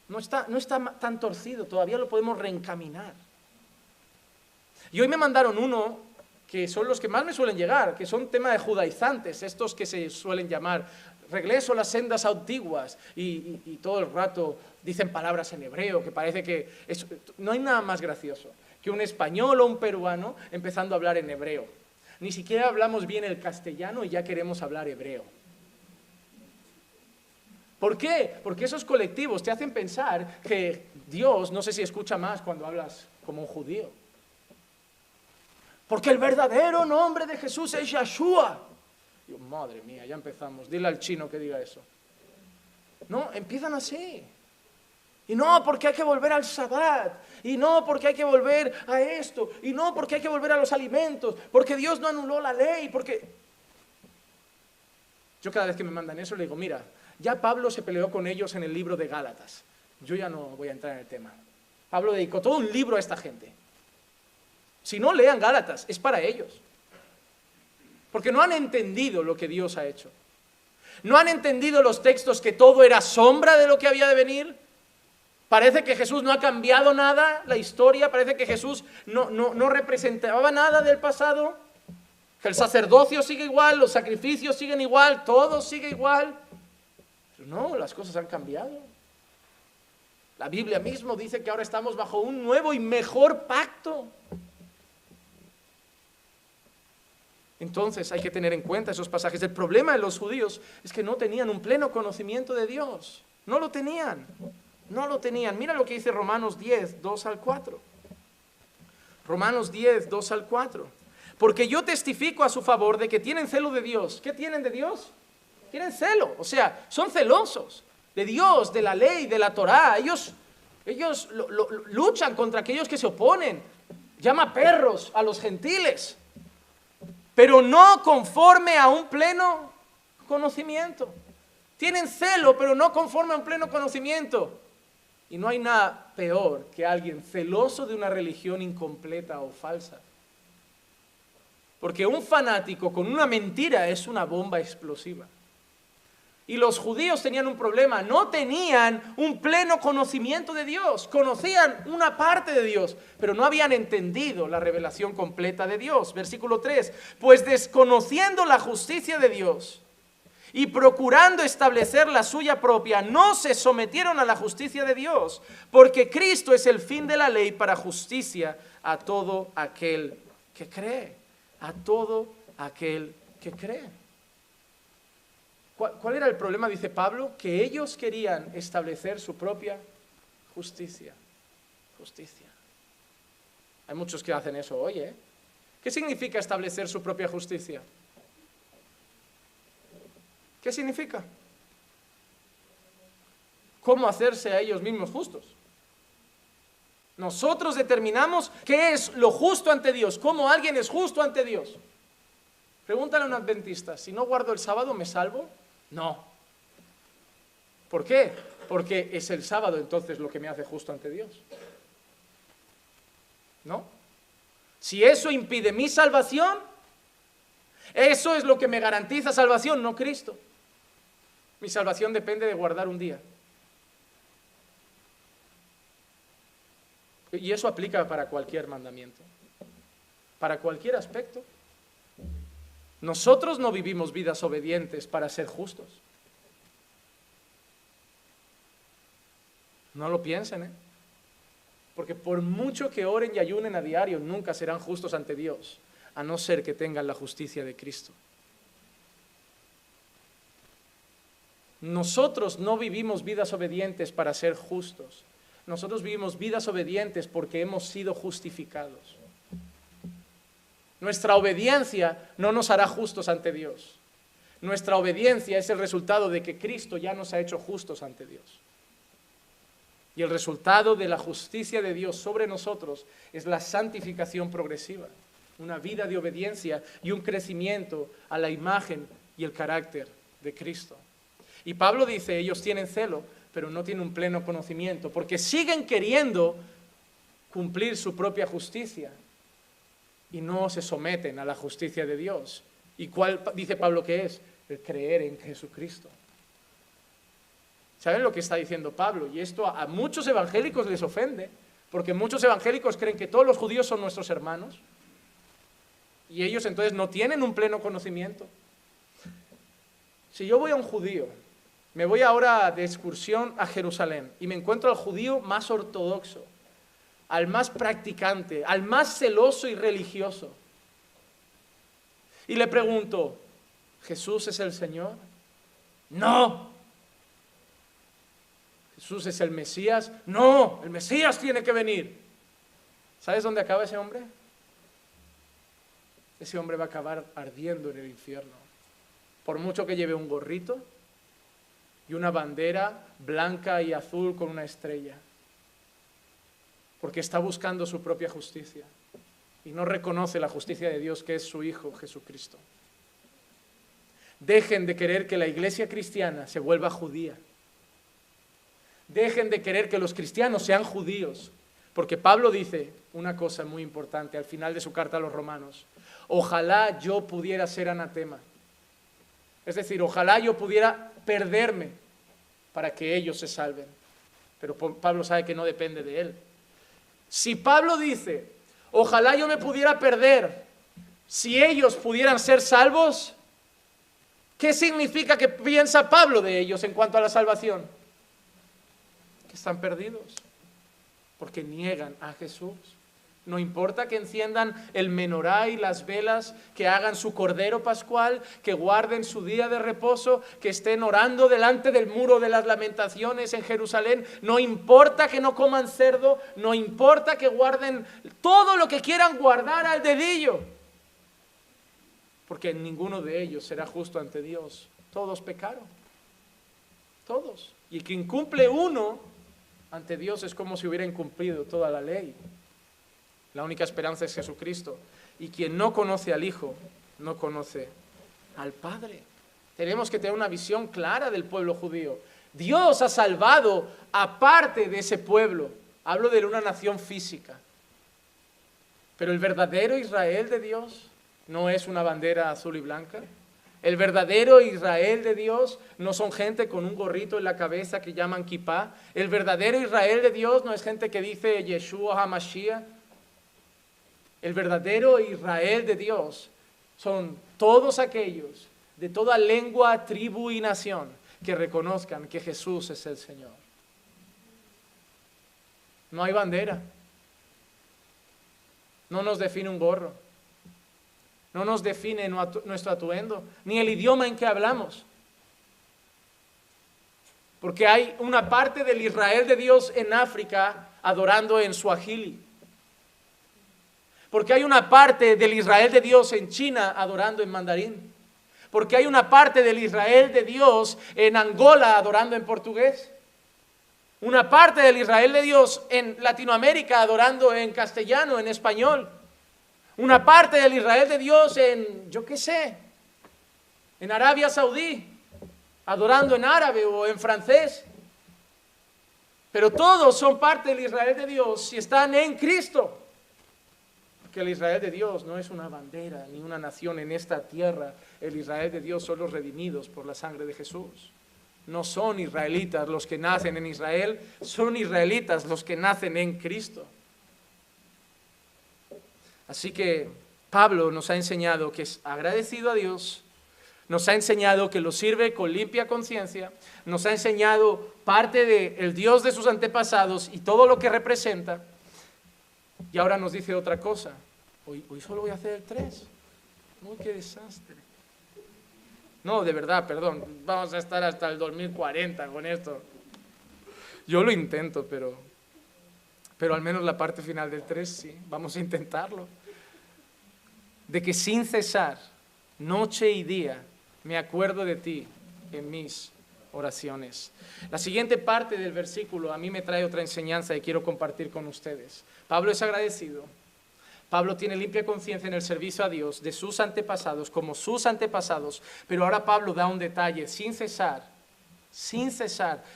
No está tan torcido, todavía lo podemos reencaminar. Y hoy me mandaron uno que son los que más me suelen llegar, que son tema de judaizantes, estos que se suelen llamar regreso a las sendas antiguas y todo el rato dicen palabras en hebreo, que parece que no hay nada más gracioso que un español o un peruano empezando a hablar en hebreo. Ni siquiera hablamos bien el castellano y ya queremos hablar hebreo. ¿Por qué? Porque esos colectivos te hacen pensar que Dios, no sé si escucha más cuando hablas como un judío. Porque el verdadero nombre de Jesús es Yeshua. Digo, madre mía, ya empezamos. Dile al chino que diga eso. No, empiezan así. Y no, porque hay que volver al Sabbat. Y no, porque hay que volver a esto. Y no, porque hay que volver a los alimentos. Porque Dios no anuló la ley. Porque yo cada vez que me mandan eso le digo, mira, ya Pablo se peleó con ellos en el libro de Gálatas. Yo ya no voy a entrar en el tema. Pablo dedicó todo un libro a esta gente. Si no lean Gálatas, es para ellos. Porque no han entendido lo que Dios ha hecho. No han entendido los textos que todo era sombra de lo que había de venir. Parece que Jesús no ha cambiado nada, la historia. Parece que Jesús no representaba nada del pasado. Que el sacerdocio sigue igual, los sacrificios siguen igual, todo sigue igual. Pero no, las cosas han cambiado. La Biblia mismo dice que ahora estamos bajo un nuevo y mejor pacto. Entonces hay que tener en cuenta esos pasajes. El problema de los judíos es que no tenían un pleno conocimiento de Dios. No lo tenían. No lo tenían. Mira lo que dice Romanos 10, 2 al 4. Romanos 10, 2 al 4. Porque yo testifico a su favor de que tienen celo de Dios. ¿Qué tienen de Dios? Tienen celo. O sea, son celosos de Dios, de la ley, de la Torá. Ellos luchan contra aquellos que se oponen. Llama perros a los gentiles. Pero no conforme a un pleno conocimiento. Tienen celo, pero no conforme a un pleno conocimiento. Y no hay nada peor que alguien celoso de una religión incompleta o falsa. Porque un fanático con una mentira es una bomba explosiva. Y los judíos tenían un problema, no tenían un pleno conocimiento de Dios, conocían una parte de Dios, pero no habían entendido la revelación completa de Dios. Versículo 3, pues desconociendo la justicia de Dios y procurando establecer la suya propia, no se sometieron a la justicia de Dios, porque Cristo es el fin de la ley para justicia a todo aquel que cree, a todo aquel que cree. ¿Cuál era el problema? Dice Pablo, que ellos querían establecer su propia justicia. Justicia. Hay muchos que hacen eso hoy, ¿eh? ¿Qué significa establecer su propia justicia? ¿Qué significa? ¿Cómo hacerse a ellos mismos justos? Nosotros determinamos qué es lo justo ante Dios, cómo alguien es justo ante Dios. Pregúntale a un adventista, si no guardo el sábado, ¿me salvo? No. ¿Por qué? Porque es el sábado entonces lo que me hace justo ante Dios. ¿No? Si eso impide mi salvación, Eso es lo que me garantiza salvación, no Cristo. Mi salvación depende de guardar un día. Y eso aplica para cualquier mandamiento, para cualquier aspecto. Nosotros no vivimos vidas obedientes para ser justos. No lo piensen, ¿eh? Porque por mucho que oren y ayunen a diario, nunca serán justos ante Dios, a no ser que tengan la justicia de Cristo. Nosotros no vivimos vidas obedientes para ser justos. Nosotros vivimos vidas obedientes porque hemos sido justificados. Nuestra obediencia no nos hará justos ante Dios. Nuestra obediencia es el resultado de que Cristo ya nos ha hecho justos ante Dios. Y el resultado de la justicia de Dios sobre nosotros es la santificación progresiva, una vida de obediencia y un crecimiento a la imagen y el carácter de Cristo. Y Pablo dice, ellos tienen celo, pero no tienen un pleno conocimiento, porque siguen queriendo cumplir su propia justicia y no se someten a la justicia de Dios. ¿Y cuál dice Pablo que es? El creer en Jesucristo. ¿Saben lo que está diciendo Pablo? Y esto a muchos evangélicos les ofende, porque muchos evangélicos creen que todos los judíos son nuestros hermanos, y ellos entonces no tienen un pleno conocimiento. Si yo voy a un judío, me voy ahora de excursión a Jerusalén, y me encuentro al judío más ortodoxo, al más practicante, al más celoso y religioso, y le pregunto, ¿Jesús es el Señor? No. ¿Jesús es el Mesías? No, el Mesías tiene que venir. ¿Sabes dónde acaba ese hombre? Ese hombre va a acabar ardiendo en el infierno. Por mucho que lleve un gorrito y una bandera blanca y azul con una estrella. Porque está buscando su propia justicia y no reconoce la justicia de Dios, que es su Hijo Jesucristo. Dejen de querer que la iglesia cristiana se vuelva judía. Dejen de querer que los cristianos sean judíos, porque Pablo dice una cosa muy importante al final de su carta a los romanos: ojalá yo pudiera ser anatema, es decir, ojalá yo pudiera perderme para que ellos se salven, pero Pablo sabe que no depende de él. Si Pablo dice, ojalá yo me pudiera perder si ellos pudieran ser salvos, ¿qué significa que piensa Pablo de ellos en cuanto a la salvación? Que están perdidos, porque niegan a Jesús. No importa que enciendan el menorá y las velas, que hagan su cordero pascual, que guarden su día de reposo, que estén orando delante del muro de las lamentaciones en Jerusalén. No importa que no coman cerdo, no importa que guarden todo lo que quieran guardar al dedillo, porque ninguno de ellos será justo ante Dios. Todos pecaron, todos. Y quien incumple uno ante Dios es como si hubiera incumplido toda la ley. La única esperanza es Jesucristo. Y quien no conoce al Hijo, no conoce al Padre. Tenemos que tener una visión clara del pueblo judío. Dios ha salvado a parte de ese pueblo. Hablo de una nación física. Pero el verdadero Israel de Dios no es una bandera azul y blanca. El verdadero Israel de Dios no son gente con un gorrito en la cabeza que llaman kipá. El verdadero Israel de Dios no es gente que dice Yeshua HaMashiach. El verdadero Israel de Dios son todos aquellos de toda lengua, tribu y nación que reconozcan que Jesús es el Señor. No hay bandera. No nos define un gorro. No nos define nuestro atuendo, ni el idioma en que hablamos. Porque hay una parte del Israel de Dios en África adorando en suajili. Porque hay una parte del Israel de Dios en China adorando en mandarín. Porque hay una parte del Israel de Dios en Angola adorando en portugués. Una parte del Israel de Dios en Latinoamérica adorando en castellano, en español. Una parte del Israel de Dios en, yo qué sé, en Arabia Saudí, adorando en árabe o en francés. Pero todos son parte del Israel de Dios si están en Cristo. que el Israel de Dios no es una bandera ni una nación en esta tierra. El Israel de Dios son los redimidos por la sangre de Jesús. No son israelitas los que nacen en Israel, son israelitas los que nacen en Cristo. Así que Pablo nos ha enseñado que es agradecido a Dios, nos ha enseñado que lo sirve con limpia conciencia, nos ha enseñado parte del Dios de sus antepasados y todo lo que representa. Y ahora nos dice otra cosa. Hoy solo voy a hacer el 3. Uy, qué desastre. No, de verdad, perdón. Vamos a estar hasta el 2040 con esto. Yo lo intento, pero al menos la parte final del 3 sí. Vamos a intentarlo. De que sin cesar, noche y día, me acuerdo de ti en mis oraciones. La siguiente parte del versículo a mí me trae otra enseñanza y quiero compartir con ustedes. Pablo es agradecido. Pablo tiene limpia conciencia en el servicio a Dios de sus antepasados como sus antepasados, pero ahora Pablo da un detalle: sin cesar,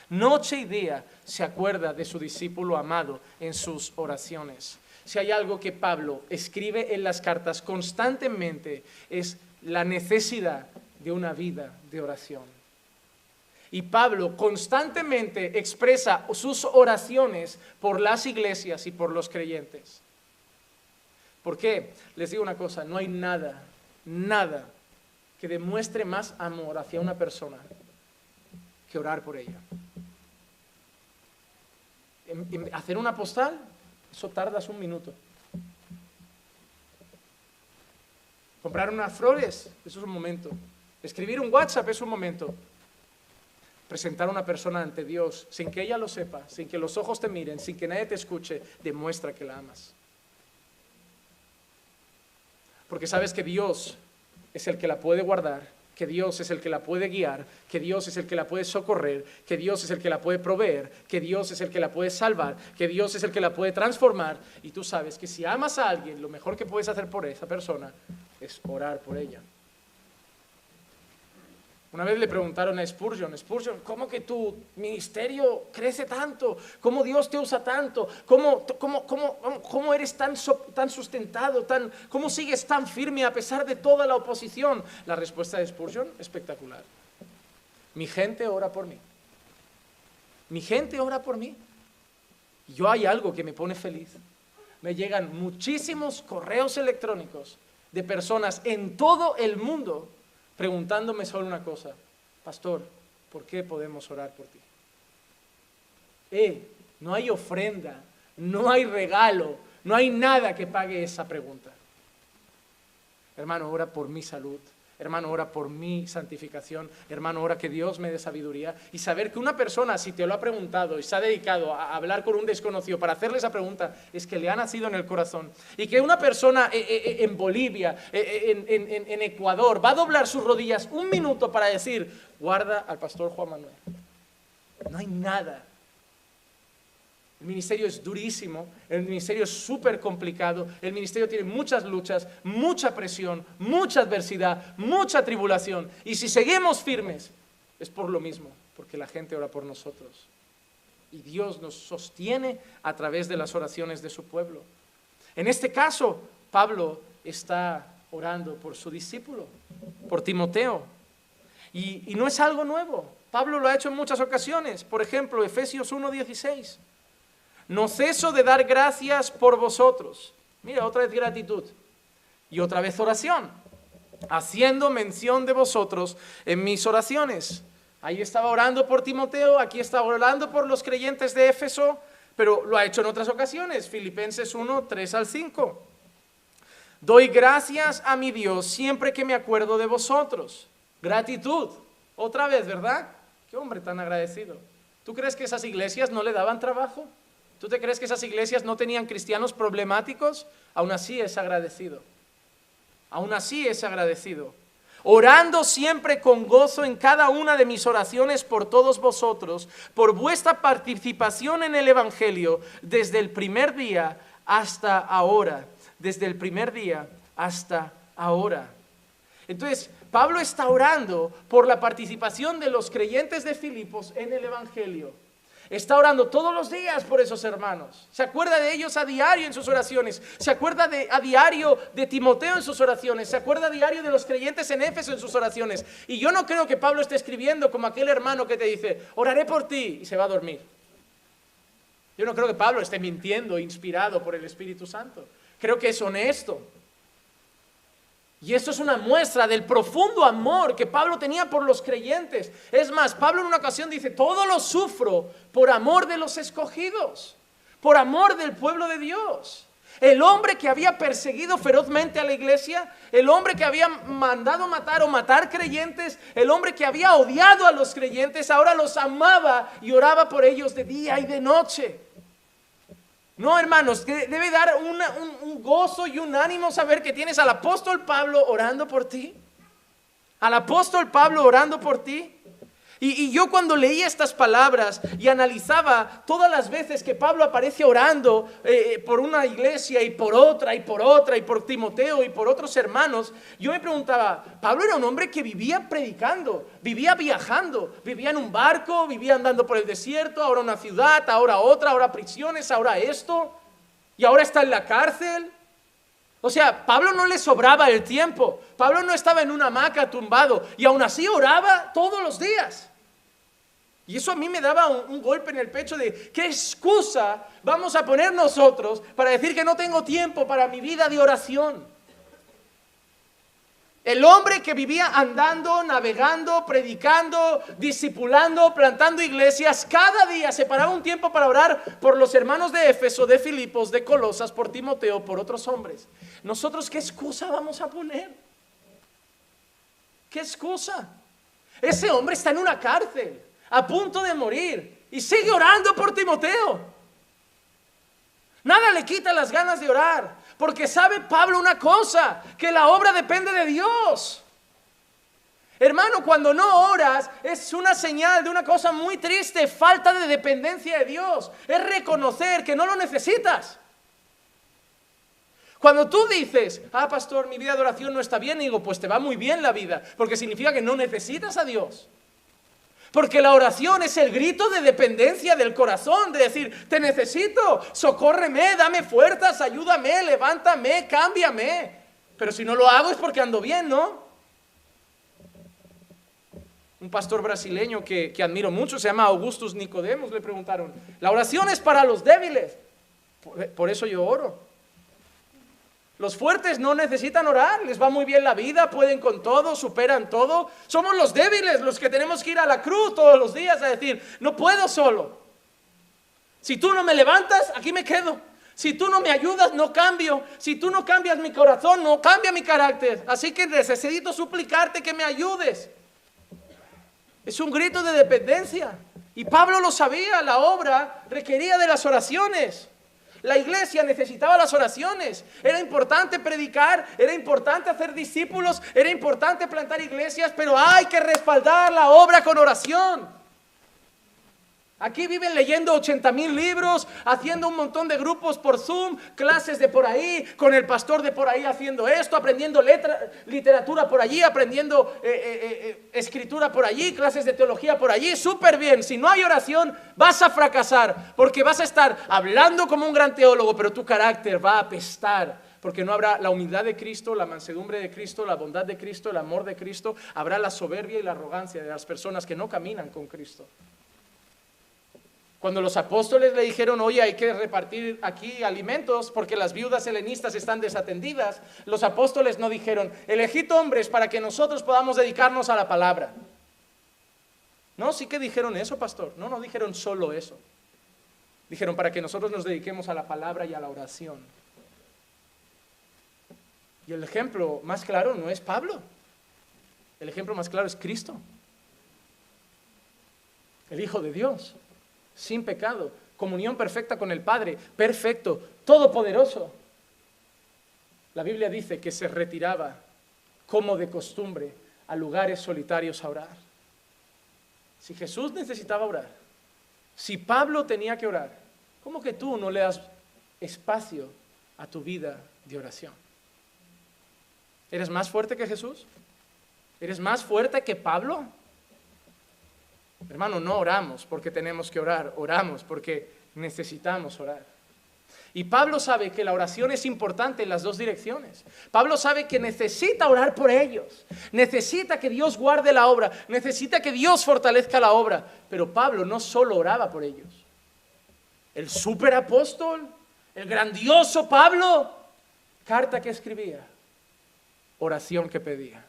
noche y día se acuerda de su discípulo amado en sus oraciones. Si hay algo que Pablo escribe en las cartas constantemente es la necesidad de una vida de oración. Y Pablo constantemente expresa sus oraciones por las iglesias y por los creyentes. ¿Por qué? Les digo una cosa, no hay nada que demuestre más amor hacia una persona que orar por ella. Hacer una postal, eso tardas 1 minuto. Comprar unas flores, eso es un momento. Escribir un WhatsApp es un momento. Presentar a una persona ante Dios sin que ella lo sepa, sin que los ojos te miren, sin que nadie te escuche, demuestra que la amas. Porque sabes que Dios es el que la puede guardar, que Dios es el que la puede guiar, que Dios es el que la puede socorrer, que Dios es el que la puede proveer, que Dios es el que la puede salvar, que Dios es el que la puede transformar. Y tú sabes que si amas a alguien, lo mejor que puedes hacer por esa persona es orar por ella. Una vez le preguntaron a Spurgeon, ¿cómo que tu ministerio crece tanto? ¿Cómo Dios te usa tanto? ¿Cómo eres tan sustentado? ¿Cómo sigues tan firme a pesar de toda la oposición? La respuesta de Spurgeon, espectacular. Mi gente ora por mí. Mi gente ora por mí. Y yo hay algo que me pone feliz. Me llegan muchísimos correos electrónicos de personas en todo el mundo preguntándome solo una cosa: pastor, ¿por qué podemos orar por ti? No hay ofrenda, no hay regalo, no hay nada que pague esa pregunta. Hermano, ora por mi salud. Hermano, ora por mi santificación. Hermano, ora que Dios me dé sabiduría. Y saber que una persona, si te lo ha preguntado y se ha dedicado a hablar con un desconocido para hacerle esa pregunta, es que le ha nacido en el corazón. Y que una persona en Bolivia, en Ecuador, va a doblar sus rodillas 1 minuto para decir: guarda al pastor Juan Manuel. No hay nada. El ministerio es durísimo, el ministerio es súper complicado, el ministerio tiene muchas luchas, mucha presión, mucha adversidad, mucha tribulación. Y si seguimos firmes, es por lo mismo, porque la gente ora por nosotros. Y Dios nos sostiene a través de las oraciones de su pueblo. En este caso, Pablo está orando por su discípulo, por Timoteo. Y no es algo nuevo. Pablo lo ha hecho en muchas ocasiones. Por ejemplo, Efesios 1:16. No ceso de dar gracias por vosotros. Mira, otra vez gratitud. Y otra vez oración. Haciendo mención de vosotros en mis oraciones. Ahí estaba orando por Timoteo, aquí estaba orando por los creyentes de Éfeso, pero lo ha hecho en otras ocasiones. Filipenses 1:3-5. Doy gracias a mi Dios siempre que me acuerdo de vosotros. Gratitud. Otra vez, ¿verdad? Qué hombre tan agradecido. ¿Tú crees que esas iglesias no le daban trabajo? ¿Tú te crees que esas iglesias no tenían cristianos problemáticos? Aún así es agradecido. Aún así es agradecido. Orando siempre con gozo en cada una de mis oraciones por todos vosotros, por vuestra participación en el Evangelio, desde el primer día hasta ahora. Desde el primer día hasta ahora. Entonces, Pablo está orando por la participación de los creyentes de Filipos en el Evangelio. Está orando todos los días por esos hermanos. Se acuerda de ellos a diario en sus oraciones. Se acuerda a diario de Timoteo en sus oraciones. Se acuerda a diario de los creyentes en Éfeso en sus oraciones. Y yo no creo que Pablo esté escribiendo como aquel hermano que te dice, oraré por ti, y se va a dormir. Yo no creo que Pablo esté mintiendo, inspirado por el Espíritu Santo. Creo que es honesto. Y esto es una muestra del profundo amor que Pablo tenía por los creyentes. Es más, Pablo en una ocasión dice, todo lo sufro por amor de los escogidos, por amor del pueblo de Dios. El hombre que había perseguido ferozmente a la iglesia, el hombre que había mandado matar o matar creyentes, el hombre que había odiado a los creyentes, ahora los amaba y oraba por ellos de día y de noche. No, hermanos, que debe dar un gozo y un ánimo saber que tienes al apóstol Pablo orando por ti. Al apóstol Pablo orando por ti. Y yo cuando leía estas palabras y analizaba todas las veces que Pablo aparece orando por una iglesia y por otra y por otra y por Timoteo y por otros hermanos, yo me preguntaba, Pablo era un hombre que vivía predicando, vivía viajando, vivía en un barco, vivía andando por el desierto, ahora una ciudad, ahora otra, ahora prisiones, ahora esto, y ahora está en la cárcel. O sea, Pablo no le sobraba el tiempo, Pablo no estaba en una hamaca tumbado y aún así oraba todos los días. Y eso a mí me daba un golpe en el pecho de ¿qué excusa vamos a poner nosotros para decir que no tengo tiempo para mi vida de oración? El hombre que vivía andando, navegando, predicando, discipulando, plantando iglesias, cada día separaba un tiempo para orar por los hermanos de Éfeso, de Filipos, de Colosas, por Timoteo, por otros hombres. ¿Nosotros qué excusa vamos a poner? ¿Qué excusa? Ese hombre está en una cárcel, a punto de morir, y sigue orando por Timoteo. Nada le quita las ganas de orar, porque sabe Pablo una cosa, que la obra depende de Dios. Hermano, cuando no oras es una señal de una cosa muy triste, falta de dependencia de Dios. Es reconocer que no lo necesitas. Cuando tú dices, pastor, mi vida de oración no está bien, digo, pues te va muy bien la vida, porque significa que no necesitas a Dios. Porque la oración es el grito de dependencia del corazón, de decir, te necesito, socórreme, dame fuerzas, ayúdame, levántame, cámbiame. Pero si no lo hago es porque ando bien, ¿no? Un pastor brasileño que admiro mucho, se llama Augustus Nicodemos, le preguntaron, la oración es para los débiles, por eso yo oro. Los fuertes no necesitan orar, les va muy bien la vida, pueden con todo, superan todo. Somos los débiles los que tenemos que ir a la cruz todos los días a decir, no puedo solo. Si tú no me levantas, aquí me quedo. Si tú no me ayudas, no cambio. Si tú no cambias mi corazón, no cambia mi carácter. Así que necesito suplicarte que me ayudes. Es un grito de dependencia. Y Pablo lo sabía, la obra requería de las oraciones. La iglesia necesitaba las oraciones. Era importante predicar, era importante hacer discípulos, era importante plantar iglesias, pero hay que respaldar la obra con oración. Aquí viven leyendo 80,000 libros, haciendo un montón de grupos por Zoom, clases de por ahí, con el pastor de por ahí haciendo esto, aprendiendo literatura por allí, aprendiendo escritura por allí, clases de teología por allí, súper bien. Si no hay oración, vas a fracasar, porque vas a estar hablando como un gran teólogo, pero tu carácter va a apestar, porque no habrá la humildad de Cristo, la mansedumbre de Cristo, la bondad de Cristo, el amor de Cristo, habrá la soberbia y la arrogancia de las personas que no caminan con Cristo. Cuando los apóstoles le dijeron, oye, hay que repartir aquí alimentos porque las viudas helenistas están desatendidas, los apóstoles no dijeron, elegid hombres para que nosotros podamos dedicarnos a la palabra. No, sí que dijeron eso, pastor. No dijeron solo eso. Dijeron, para que nosotros nos dediquemos a la palabra y a la oración. Y el ejemplo más claro no es Pablo. El ejemplo más claro es Cristo, el Hijo de Dios. Sin pecado, comunión perfecta con el Padre, perfecto, todopoderoso. La Biblia dice que se retiraba, como de costumbre, a lugares solitarios a orar. Si Jesús necesitaba orar, si Pablo tenía que orar, ¿cómo que tú no le das espacio a tu vida de oración? ¿Eres más fuerte que Jesús? ¿Eres más fuerte que Pablo? Hermano, no oramos porque tenemos que orar, oramos porque necesitamos orar. Y Pablo sabe que la oración es importante en las dos direcciones. Pablo sabe que necesita orar por ellos, necesita que Dios guarde la obra, necesita que Dios fortalezca la obra. Pero Pablo no solo oraba por ellos. El superapóstol, el grandioso Pablo, carta que escribía, oración que pedía.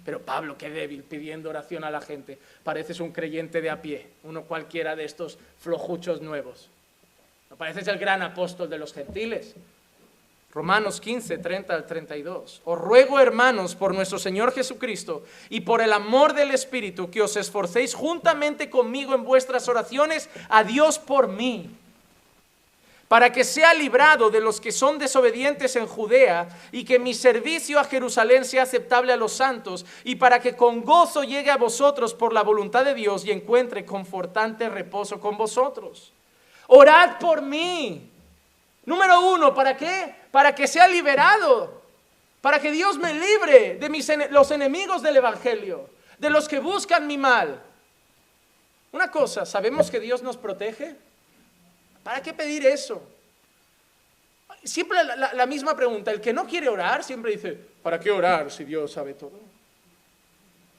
Pero Pablo, qué débil, pidiendo oración a la gente. Pareces un creyente de a pie, uno cualquiera de estos flojuchos nuevos. No pareces el gran apóstol de los gentiles. Romanos 15, 30 al 32. Os ruego, hermanos, por nuestro Señor Jesucristo y por el amor del Espíritu, que os esforcéis juntamente conmigo en vuestras oraciones a Dios por mí, para que sea librado de los que son desobedientes en Judea, y que mi servicio a Jerusalén sea aceptable a los santos, y para que con gozo llegue a vosotros por la voluntad de Dios y encuentre confortante reposo con vosotros. Orad por mí. Número 1, ¿para qué? Para que sea liberado, para que Dios me libre de los enemigos del Evangelio, de los que buscan mi mal. Una cosa, ¿sabemos que Dios nos protege? ¿Para qué pedir eso? Siempre la misma pregunta. El que no quiere orar siempre dice, ¿para qué orar si Dios sabe todo?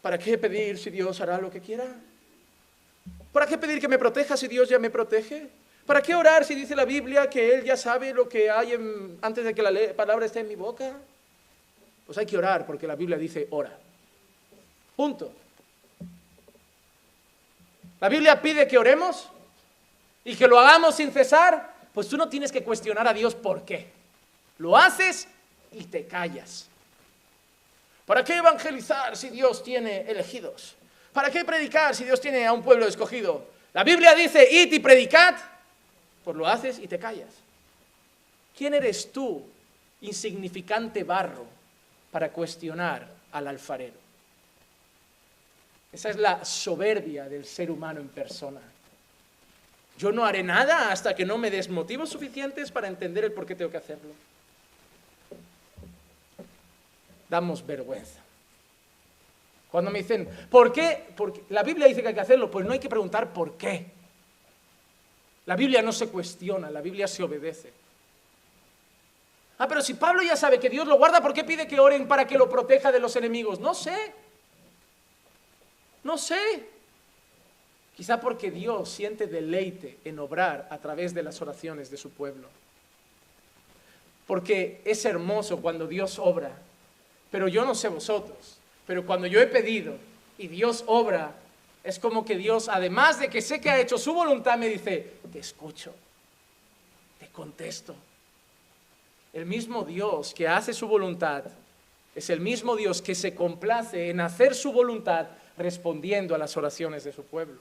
¿Para qué pedir si Dios hará lo que quiera? ¿Para qué pedir que me proteja si Dios ya me protege? ¿Para qué orar si dice la Biblia que Él ya sabe lo que hay antes de que la palabra esté en mi boca? Pues hay que orar porque la Biblia dice ora. Punto. La Biblia pide que oremos y que lo hagamos sin cesar. Pues tú no tienes que cuestionar a Dios por qué. Lo haces y te callas. ¿Para qué evangelizar si Dios tiene elegidos? ¿Para qué predicar si Dios tiene a un pueblo escogido? La Biblia dice, id y predicad. Pues lo haces y te callas. ¿Quién eres tú, insignificante barro, para cuestionar al alfarero? Esa es la soberbia del ser humano en persona. Yo no haré nada hasta que no me des motivos suficientes para entender el por qué tengo que hacerlo. Damos vergüenza. Cuando me dicen, ¿por qué? Porque la Biblia dice que hay que hacerlo, pues no hay que preguntar por qué. La Biblia no se cuestiona, la Biblia se obedece. Ah, pero si Pablo ya sabe que Dios lo guarda, ¿por qué pide que oren para que lo proteja de los enemigos? No sé. Quizá porque Dios siente deleite en obrar a través de las oraciones de su pueblo. Porque es hermoso cuando Dios obra. Pero yo no sé vosotros, pero cuando yo he pedido y Dios obra, es como que Dios, además de que sé que ha hecho su voluntad, me dice, te escucho, te contesto. El mismo Dios que hace su voluntad es el mismo Dios que se complace en hacer su voluntad respondiendo a las oraciones de su pueblo.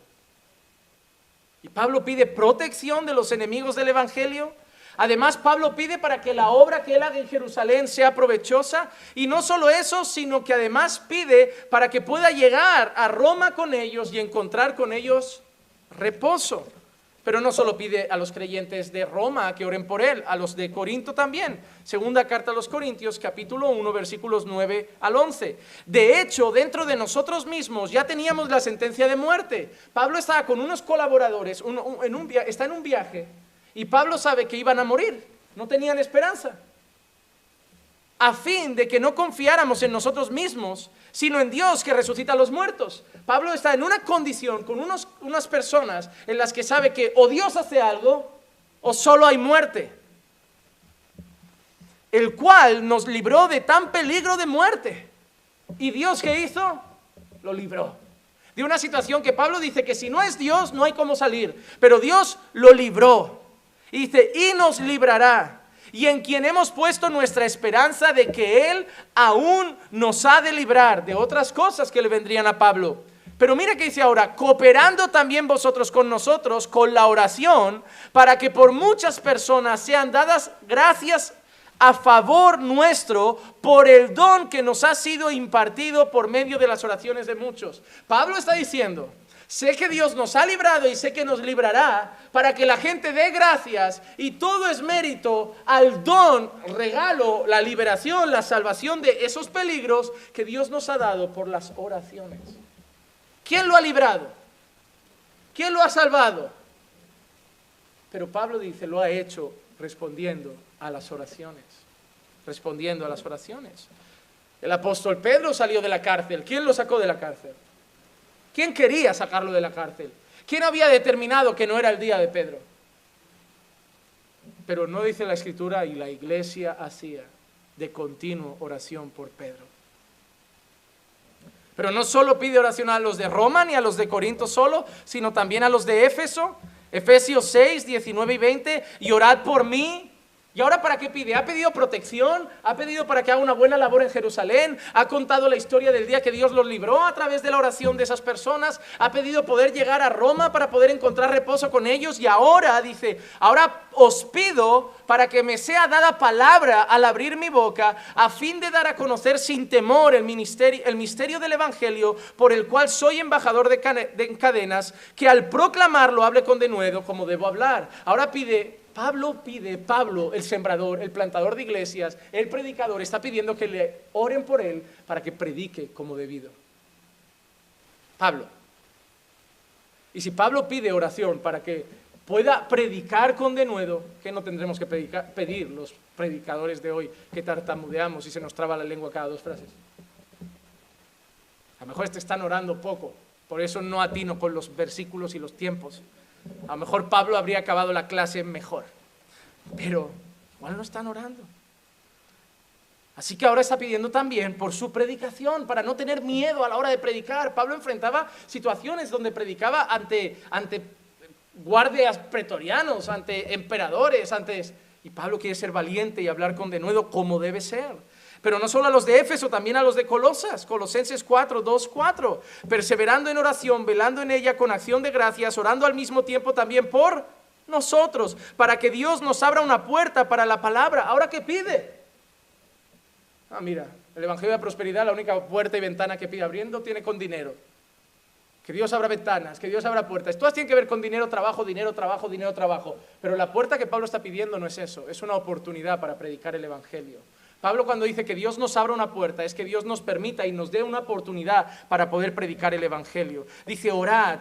Y Pablo pide protección de los enemigos del Evangelio. Además, Pablo pide para que la obra que él haga en Jerusalén sea provechosa. Y no solo eso, sino que además pide para que pueda llegar a Roma con ellos y encontrar con ellos reposo. Pero no solo pide a los creyentes de Roma que oren por él, a los de Corinto también. Segunda carta a los Corintios, capítulo 1, versículos 9 al 11. De hecho, dentro de nosotros mismos ya teníamos la sentencia de muerte. Pablo estaba con unos colaboradores, está en un viaje, y Pablo sabe que iban a morir, no tenían esperanza. A fin de que no confiáramos en nosotros mismos, sino en Dios que resucita a los muertos. Pablo está en una condición con unas personas en las que sabe que o Dios hace algo o solo hay muerte, el cual nos libró de tan peligro de muerte. ¿Y Dios qué hizo? Lo libró de una situación que Pablo dice que si no es Dios no hay cómo salir, pero Dios lo libró. Y dice, y nos librará, y en quien hemos puesto nuestra esperanza de que Él aún nos ha de librar de otras cosas que le vendrían a Pablo. Pero mira que dice ahora, cooperando también vosotros con nosotros con la oración, para que por muchas personas sean dadas gracias a favor nuestro por el don que nos ha sido impartido por medio de las oraciones de muchos. Pablo está diciendo, sé que Dios nos ha librado y sé que nos librará para que la gente dé gracias, y todo es mérito al don, regalo, la liberación, la salvación de esos peligros que Dios nos ha dado por las oraciones. ¿Quién lo ha librado? ¿Quién lo ha salvado? Pero Pablo dice, lo ha hecho respondiendo a las oraciones. Respondiendo a las oraciones. El apóstol Pedro salió de la cárcel. ¿Quién lo sacó de la cárcel? ¿Quién quería sacarlo de la cárcel? ¿Quién había determinado que no era el día de Pedro? Pero no dice la Escritura, y la iglesia hacía de continuo oración por Pedro. Pero no solo pide oración a los de Roma ni a los de Corinto solo, sino también a los de Éfeso, Efesios 6, 19 y 20, y orad por mí. ¿Y ahora para qué pide? Ha pedido protección, ha pedido para que haga una buena labor en Jerusalén, ha contado la historia del día que Dios los libró a través de la oración de esas personas, ha pedido poder llegar a Roma para poder encontrar reposo con ellos, y ahora dice, ahora os pido para que me sea dada palabra al abrir mi boca, a fin de dar a conocer sin temor el misterio del Evangelio, por el cual soy embajador en cadenas, que al proclamarlo hable con denuedo como debo hablar. Ahora Pablo, el sembrador, el plantador de iglesias, el predicador, está pidiendo que le oren por él para que predique como debido. Pablo. Y si Pablo pide oración para que pueda predicar con denuedo, ¿qué no tendremos que pedir los predicadores de hoy que tartamudeamos y se nos traba la lengua cada dos frases? A lo mejor están orando poco, por eso no atino con los versículos y los tiempos. A lo mejor Pablo habría acabado la clase mejor, pero igual no están orando. Así que ahora está pidiendo también por su predicación, para no tener miedo a la hora de predicar. Pablo enfrentaba situaciones donde predicaba ante guardias pretorianos, ante emperadores, y Pablo quiere ser valiente y hablar con denuedo como debe ser. Pero no solo a los de Éfeso, también a los de Colosas, Colosenses 4, 2, 4. Perseverando en oración, velando en ella con acción de gracias, orando al mismo tiempo también por nosotros, para que Dios nos abra una puerta para la palabra. ¿Ahora qué pide? Mira, el Evangelio de la Prosperidad, la única puerta y ventana que pide abriendo tiene con dinero. Que Dios abra ventanas, que Dios abra puertas. Todas tienen que ver con dinero, trabajo, dinero, trabajo, dinero, trabajo. Pero la puerta que Pablo está pidiendo no es eso, es una oportunidad para predicar el Evangelio. Pablo cuando dice que Dios nos abra una puerta, es que Dios nos permita y nos dé una oportunidad para poder predicar el Evangelio. Dice, orad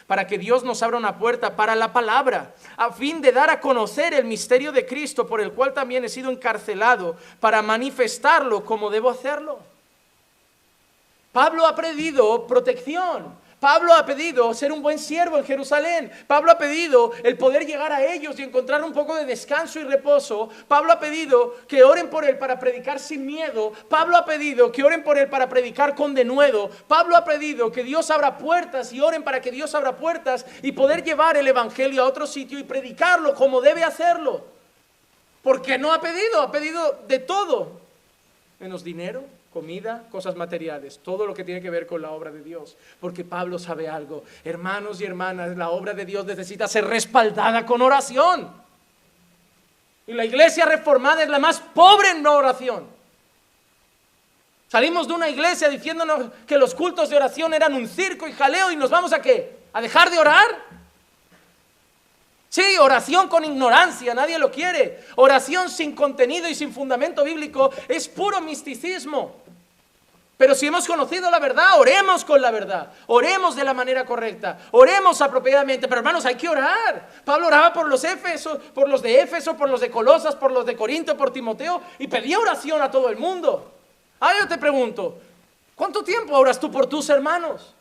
para que Dios nos abra una puerta para la palabra, a fin de dar a conocer el misterio de Cristo, por el cual también he sido encarcelado, para manifestarlo como debo hacerlo. Pablo ha pedido protección. Pablo ha pedido ser un buen siervo en Jerusalén. Pablo ha pedido el poder llegar a ellos y encontrar un poco de descanso y reposo. Pablo ha pedido que oren por él para predicar sin miedo. Pablo ha pedido que oren por él para predicar con denuedo. Pablo ha pedido que Dios abra puertas y oren para que Dios abra puertas y poder llevar el Evangelio a otro sitio y predicarlo como debe hacerlo. Porque no ha pedido de todo, menos dinero, comida, cosas materiales, todo lo que tiene que ver con la obra de Dios. Porque Pablo sabe algo, hermanos y hermanas, la obra de Dios necesita ser respaldada con oración. Y la iglesia reformada es la más pobre en oración. Salimos de una iglesia diciéndonos que los cultos de oración eran un circo y jaleo, y nos vamos ¿a qué? ¿A dejar de orar? Sí, oración con ignorancia, nadie lo quiere. Oración sin contenido y sin fundamento bíblico es puro misticismo. Pero si hemos conocido la verdad, oremos con la verdad, oremos de la manera correcta, oremos apropiadamente. Pero hermanos, hay que orar. Pablo oraba por los de Éfeso, por los de Colosas, por los de Corinto, por Timoteo, y pedía oración a todo el mundo. Ahora yo te pregunto, ¿cuánto tiempo oras tú por tus hermanos?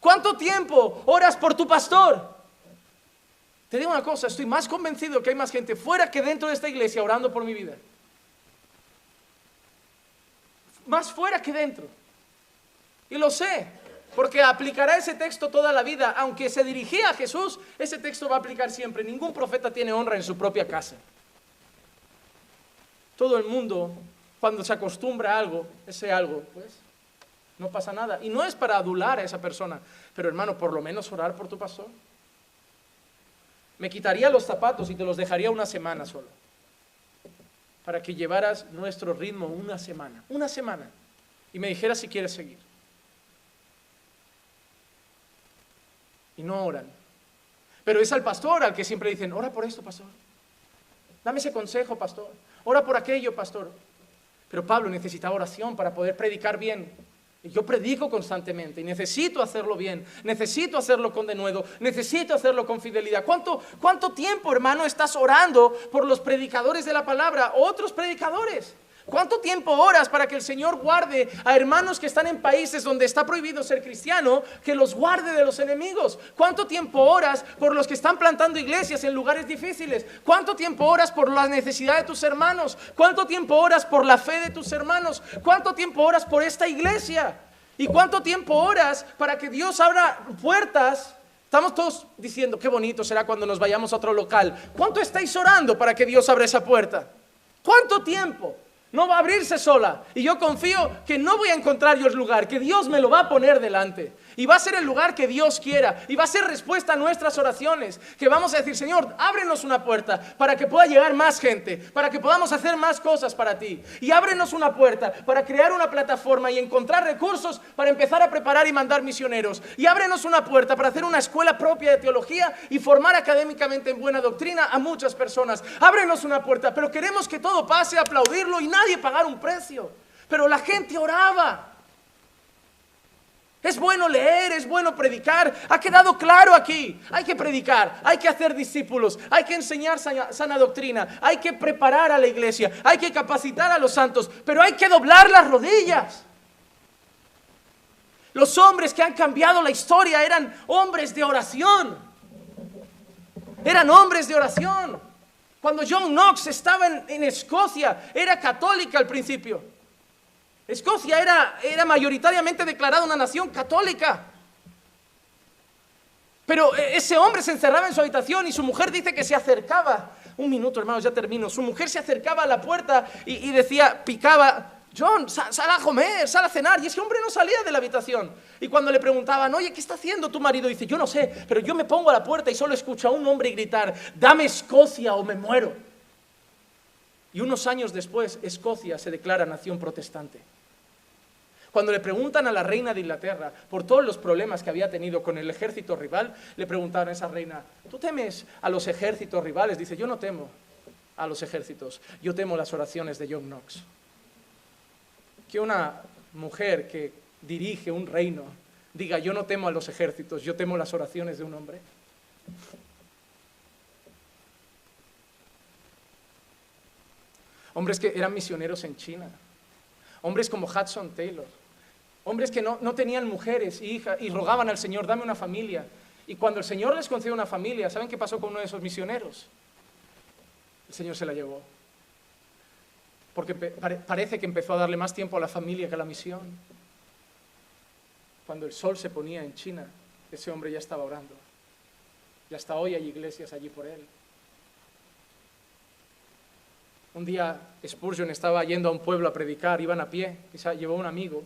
¿Cuánto tiempo oras por tu pastor? Te digo una cosa, estoy más convencido que hay más gente fuera que dentro de esta iglesia orando por mi vida. Más fuera que dentro. Y lo sé, porque aplicará ese texto toda la vida. Aunque se dirigía a Jesús, ese texto va a aplicar siempre. Ningún profeta tiene honra en su propia casa. Todo el mundo, cuando se acostumbra a algo, ese algo, pues, no pasa nada. Y no es para adular a esa persona, pero hermano, por lo menos orar por tu pastor. Me quitaría los zapatos y te los dejaría una semana solo, para que llevaras nuestro ritmo una semana, y me dijeras si quieres seguir. Y no oran. Pero es al pastor al que siempre dicen, ora por esto, pastor. Dame ese consejo, pastor. Ora por aquello, pastor. Pero Pablo necesitaba oración para poder predicar bien. Y yo predico constantemente y necesito hacerlo bien, necesito hacerlo con denuedo, necesito hacerlo con fidelidad. ¿Cuánto tiempo, hermano, estás orando por los predicadores de la palabra, otros predicadores? ¿Cuánto tiempo oras para que el Señor guarde a hermanos que están en países donde está prohibido ser cristiano, que los guarde de los enemigos? ¿Cuánto tiempo oras por los que están plantando iglesias en lugares difíciles? ¿Cuánto tiempo oras por la necesidad de tus hermanos? ¿Cuánto tiempo oras por la fe de tus hermanos? ¿Cuánto tiempo oras por esta iglesia? ¿Y cuánto tiempo oras para que Dios abra puertas? Estamos todos diciendo, qué bonito será cuando nos vayamos a otro local. ¿Cuánto estáis orando para que Dios abra esa puerta? ¿Cuánto tiempo? No va a abrirse sola. Y yo confío que no voy a encontrar yo el lugar, que Dios me lo va a poner delante. Y va a ser el lugar que Dios quiera. Y va a ser respuesta a nuestras oraciones. Que vamos a decir, Señor, ábrenos una puerta para que pueda llegar más gente. Para que podamos hacer más cosas para ti. Y ábrenos una puerta para crear una plataforma y encontrar recursos para empezar a preparar y mandar misioneros. Y ábrenos una puerta para hacer una escuela propia de teología y formar académicamente en buena doctrina a muchas personas. Ábrenos una puerta, pero queremos que todo pase, aplaudirlo y nadie pagar un precio. Pero la gente oraba. Es bueno leer, es bueno predicar. Ha quedado claro aquí. Hay que predicar, hay que hacer discípulos, hay que enseñar sana doctrina, hay que preparar a la iglesia, hay que capacitar a los santos, pero hay que doblar las rodillas. Los hombres que han cambiado la historia eran hombres de oración. Eran hombres de oración. Cuando John Knox estaba en Escocia, era católica al principio. Escocia era mayoritariamente declarada una nación católica. Pero ese hombre se encerraba en su habitación y su mujer dice que se acercaba. Un minuto, hermanos, ya termino. Su mujer se acercaba a la puerta y decía, picaba, John, sal a comer, sal a cenar. Y ese hombre no salía de la habitación. Y cuando le preguntaban, oye, ¿qué está haciendo tu marido? Dice, yo no sé, pero yo me pongo a la puerta y solo escucho a un hombre gritar, dame Escocia o me muero. Y unos años después, Escocia se declara nación protestante. Cuando le preguntan a la reina de Inglaterra por todos los problemas que había tenido con el ejército rival, le preguntaron a esa reina, ¿tú temes a los ejércitos rivales? Dice, yo no temo a los ejércitos, yo temo las oraciones de John Knox. Que una mujer que dirige un reino diga, yo no temo a los ejércitos, yo temo las oraciones de un hombre. Hombres que eran misioneros en China, hombres como Hudson Taylor, hombres que no tenían mujeres y hijas y rogaban al Señor, dame una familia. Y cuando el Señor les concedió una familia, ¿saben qué pasó con uno de esos misioneros? El Señor se la llevó. Porque parece que empezó a darle más tiempo a la familia que a la misión. Cuando el sol se ponía en China, ese hombre ya estaba orando. Y hasta hoy hay iglesias allí por él. Un día Spurgeon estaba yendo a un pueblo a predicar, iban a pie, y llevó un amigo,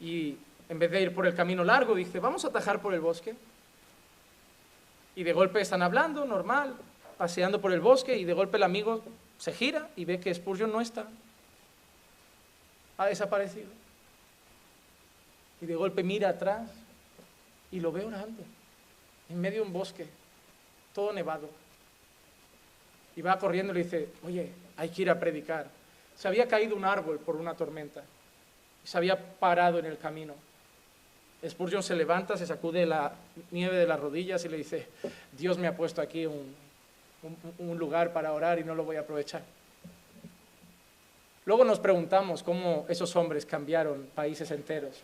y en vez de ir por el camino largo, dice, vamos a atajar por el bosque. Y de golpe están hablando, normal, paseando por el bosque, y de golpe el amigo se gira y ve que Spurgeon no está. Ha desaparecido. Y de golpe mira atrás y lo ve orando, en medio de un bosque, todo nevado. Y va corriendo y le dice, oye, hay que ir a predicar. Se había caído un árbol por una tormenta y se había parado en el camino. Spurgeon se levanta, se sacude la nieve de las rodillas y le dice, Dios me ha puesto aquí un lugar para orar y no lo voy a aprovechar. Luego nos preguntamos cómo esos hombres cambiaron países enteros.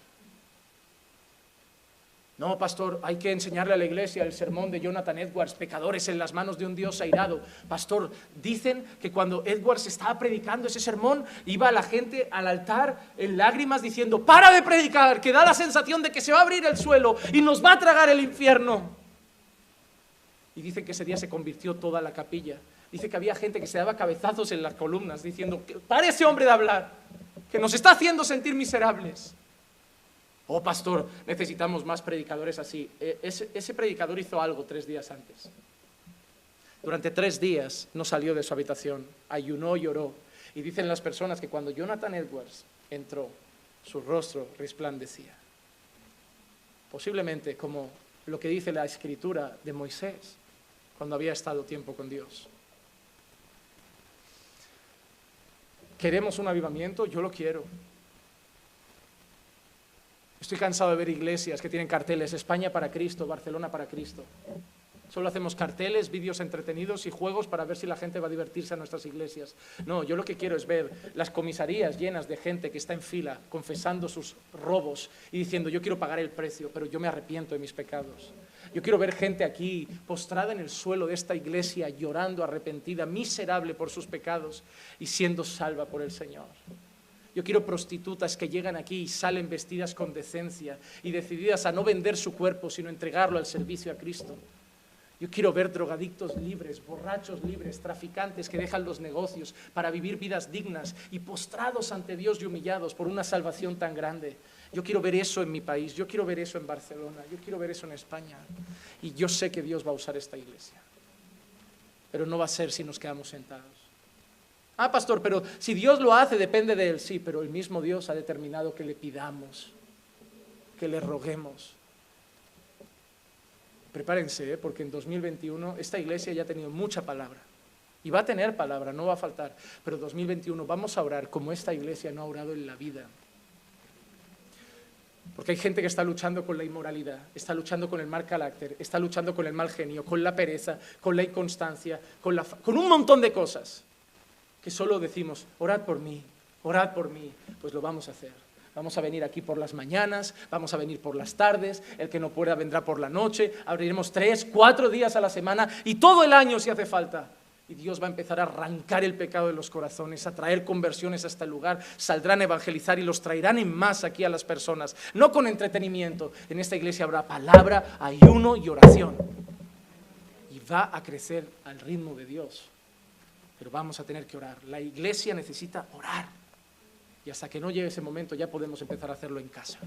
No, pastor, hay que enseñarle a la iglesia el sermón de Jonathan Edwards, pecadores en las manos de un Dios airado. Pastor, dicen que cuando Edwards estaba predicando ese sermón, iba la gente al altar en lágrimas diciendo, para de predicar, que da la sensación de que se va a abrir el suelo y nos va a tragar el infierno. Y dicen que ese día se convirtió toda la capilla. Dice que había gente que se daba cabezazos en las columnas diciendo, pare ese hombre de hablar, que nos está haciendo sentir miserables. Oh, pastor, necesitamos más predicadores así. Ese predicador hizo algo 3 días antes. Durante 3 días no salió de su habitación, ayunó y oró. Y dicen las personas que cuando Jonathan Edwards entró, su rostro resplandecía. Posiblemente como lo que dice la escritura de Moisés, cuando había estado tiempo con Dios. ¿Queremos un avivamiento? Yo lo quiero. Estoy cansado de ver iglesias que tienen carteles, España para Cristo, Barcelona para Cristo. Solo hacemos carteles, vídeos entretenidos y juegos para ver si la gente va a divertirse a nuestras iglesias. No, yo lo que quiero es ver las comisarías llenas de gente que está en fila, confesando sus robos y diciendo, yo quiero pagar el precio, pero yo me arrepiento de mis pecados. Yo quiero ver gente aquí postrada en el suelo de esta iglesia, llorando, arrepentida, miserable por sus pecados y siendo salva por el Señor. Yo quiero prostitutas que llegan aquí y salen vestidas con decencia y decididas a no vender su cuerpo, sino entregarlo al servicio a Cristo. Yo quiero ver drogadictos libres, borrachos libres, traficantes que dejan los negocios para vivir vidas dignas y postrados ante Dios y humillados por una salvación tan grande. Yo quiero ver eso en mi país, yo quiero ver eso en Barcelona, yo quiero ver eso en España. Y yo sé que Dios va a usar esta iglesia. Pero no va a ser si nos quedamos sentados. Ah, pastor, pero si Dios lo hace, depende de Él. Sí, pero el mismo Dios ha determinado que le pidamos, que le roguemos. Prepárense, porque en 2021 esta iglesia ya ha tenido mucha palabra. Y va a tener palabra, no va a faltar. Pero en 2021 vamos a orar como esta iglesia no ha orado en la vida. Porque hay gente que está luchando con la inmoralidad, está luchando con el mal carácter, está luchando con el mal genio, con la pereza, con la inconstancia, con un montón de cosas. Que solo decimos, orad por mí, pues lo vamos a hacer. Vamos a venir aquí por las mañanas, vamos a venir por las tardes, el que no pueda vendrá por la noche, abriremos 3, 4 días a la semana y todo el año si hace falta. Y Dios va a empezar a arrancar el pecado de los corazones, a traer conversiones a este lugar, saldrán a evangelizar y los traerán en masa aquí a las personas, no con entretenimiento. En esta iglesia habrá palabra, ayuno y oración. Y va a crecer al ritmo de Dios. Pero vamos a tener que orar. La iglesia necesita orar. Y hasta que no llegue ese momento ya podemos empezar a hacerlo en casa.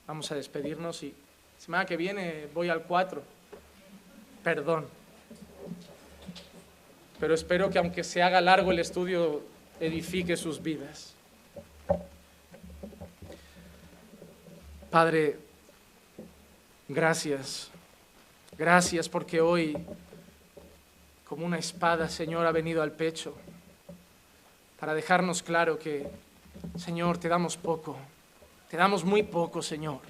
Vamos a despedirnos y semana que viene voy al 4. Perdón. Pero espero que aunque se haga largo el estudio, edifique sus vidas. Padre, gracias. Gracias porque hoy, como una espada, Señor, ha venido al pecho para dejarnos claro que, Señor, te damos poco, te damos muy poco, Señor.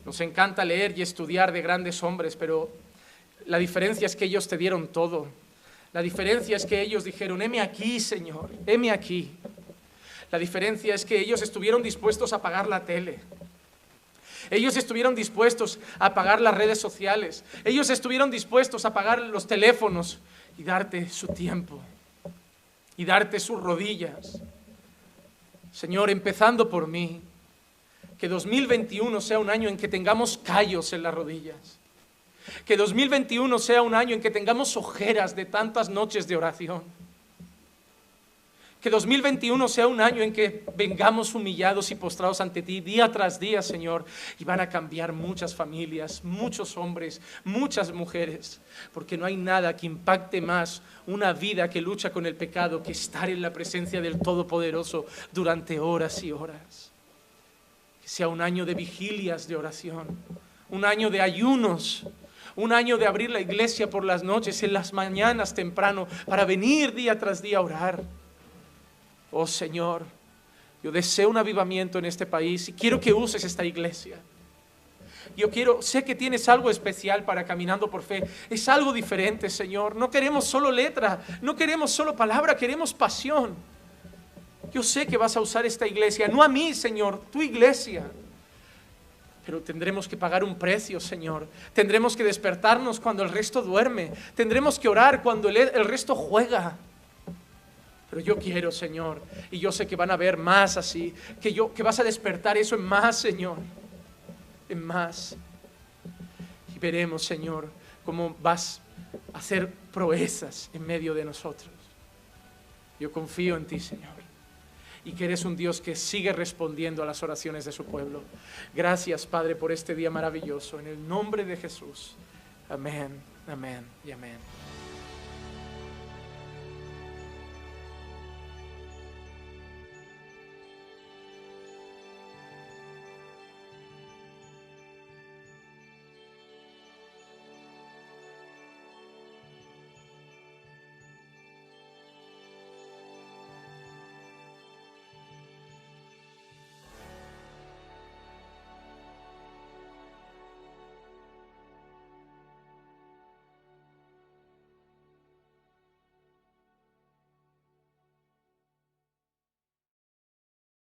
Nos encanta leer y estudiar de grandes hombres, pero la diferencia es que ellos te dieron todo. La diferencia es que ellos dijeron, heme aquí, Señor, heme aquí. La diferencia es que ellos estuvieron dispuestos a pagar la tele. Ellos estuvieron dispuestos a pagar las redes sociales. Ellos estuvieron dispuestos a pagar los teléfonos y darte su tiempo y darte sus rodillas. Señor, empezando por mí, que 2021 sea un año en que tengamos callos en las rodillas. Que 2021 sea un año en que tengamos ojeras de tantas noches de oración. Que 2021 sea un año en que vengamos humillados y postrados ante ti día tras día, Señor, y van a cambiar muchas familias, muchos hombres, muchas mujeres, porque no hay nada que impacte más una vida que lucha con el pecado que estar en la presencia del Todopoderoso durante horas y horas. Que sea un año de vigilias de oración, un año de ayunos, un año de abrir la iglesia por las noches, en las mañanas temprano, para venir día tras día a orar. Oh Señor, yo deseo un avivamiento en este país y quiero que uses esta iglesia. Sé que tienes algo especial para Caminando por Fe. Es algo diferente, Señor. No queremos solo letra, no queremos solo palabra, queremos pasión. Yo sé que vas a usar esta iglesia, no a mí, Señor, tu iglesia. Pero tendremos que pagar un precio, Señor. Tendremos que despertarnos cuando el resto duerme. Tendremos que orar cuando el resto juega. Pero yo quiero, Señor, y yo sé que van a haber más así, que vas a despertar eso en más, Señor, en más. Y veremos, Señor, cómo vas a hacer proezas en medio de nosotros. Yo confío en ti, Señor, y que eres un Dios que sigue respondiendo a las oraciones de su pueblo. Gracias, Padre, por este día maravilloso. En el nombre de Jesús. Amén, amén y amén.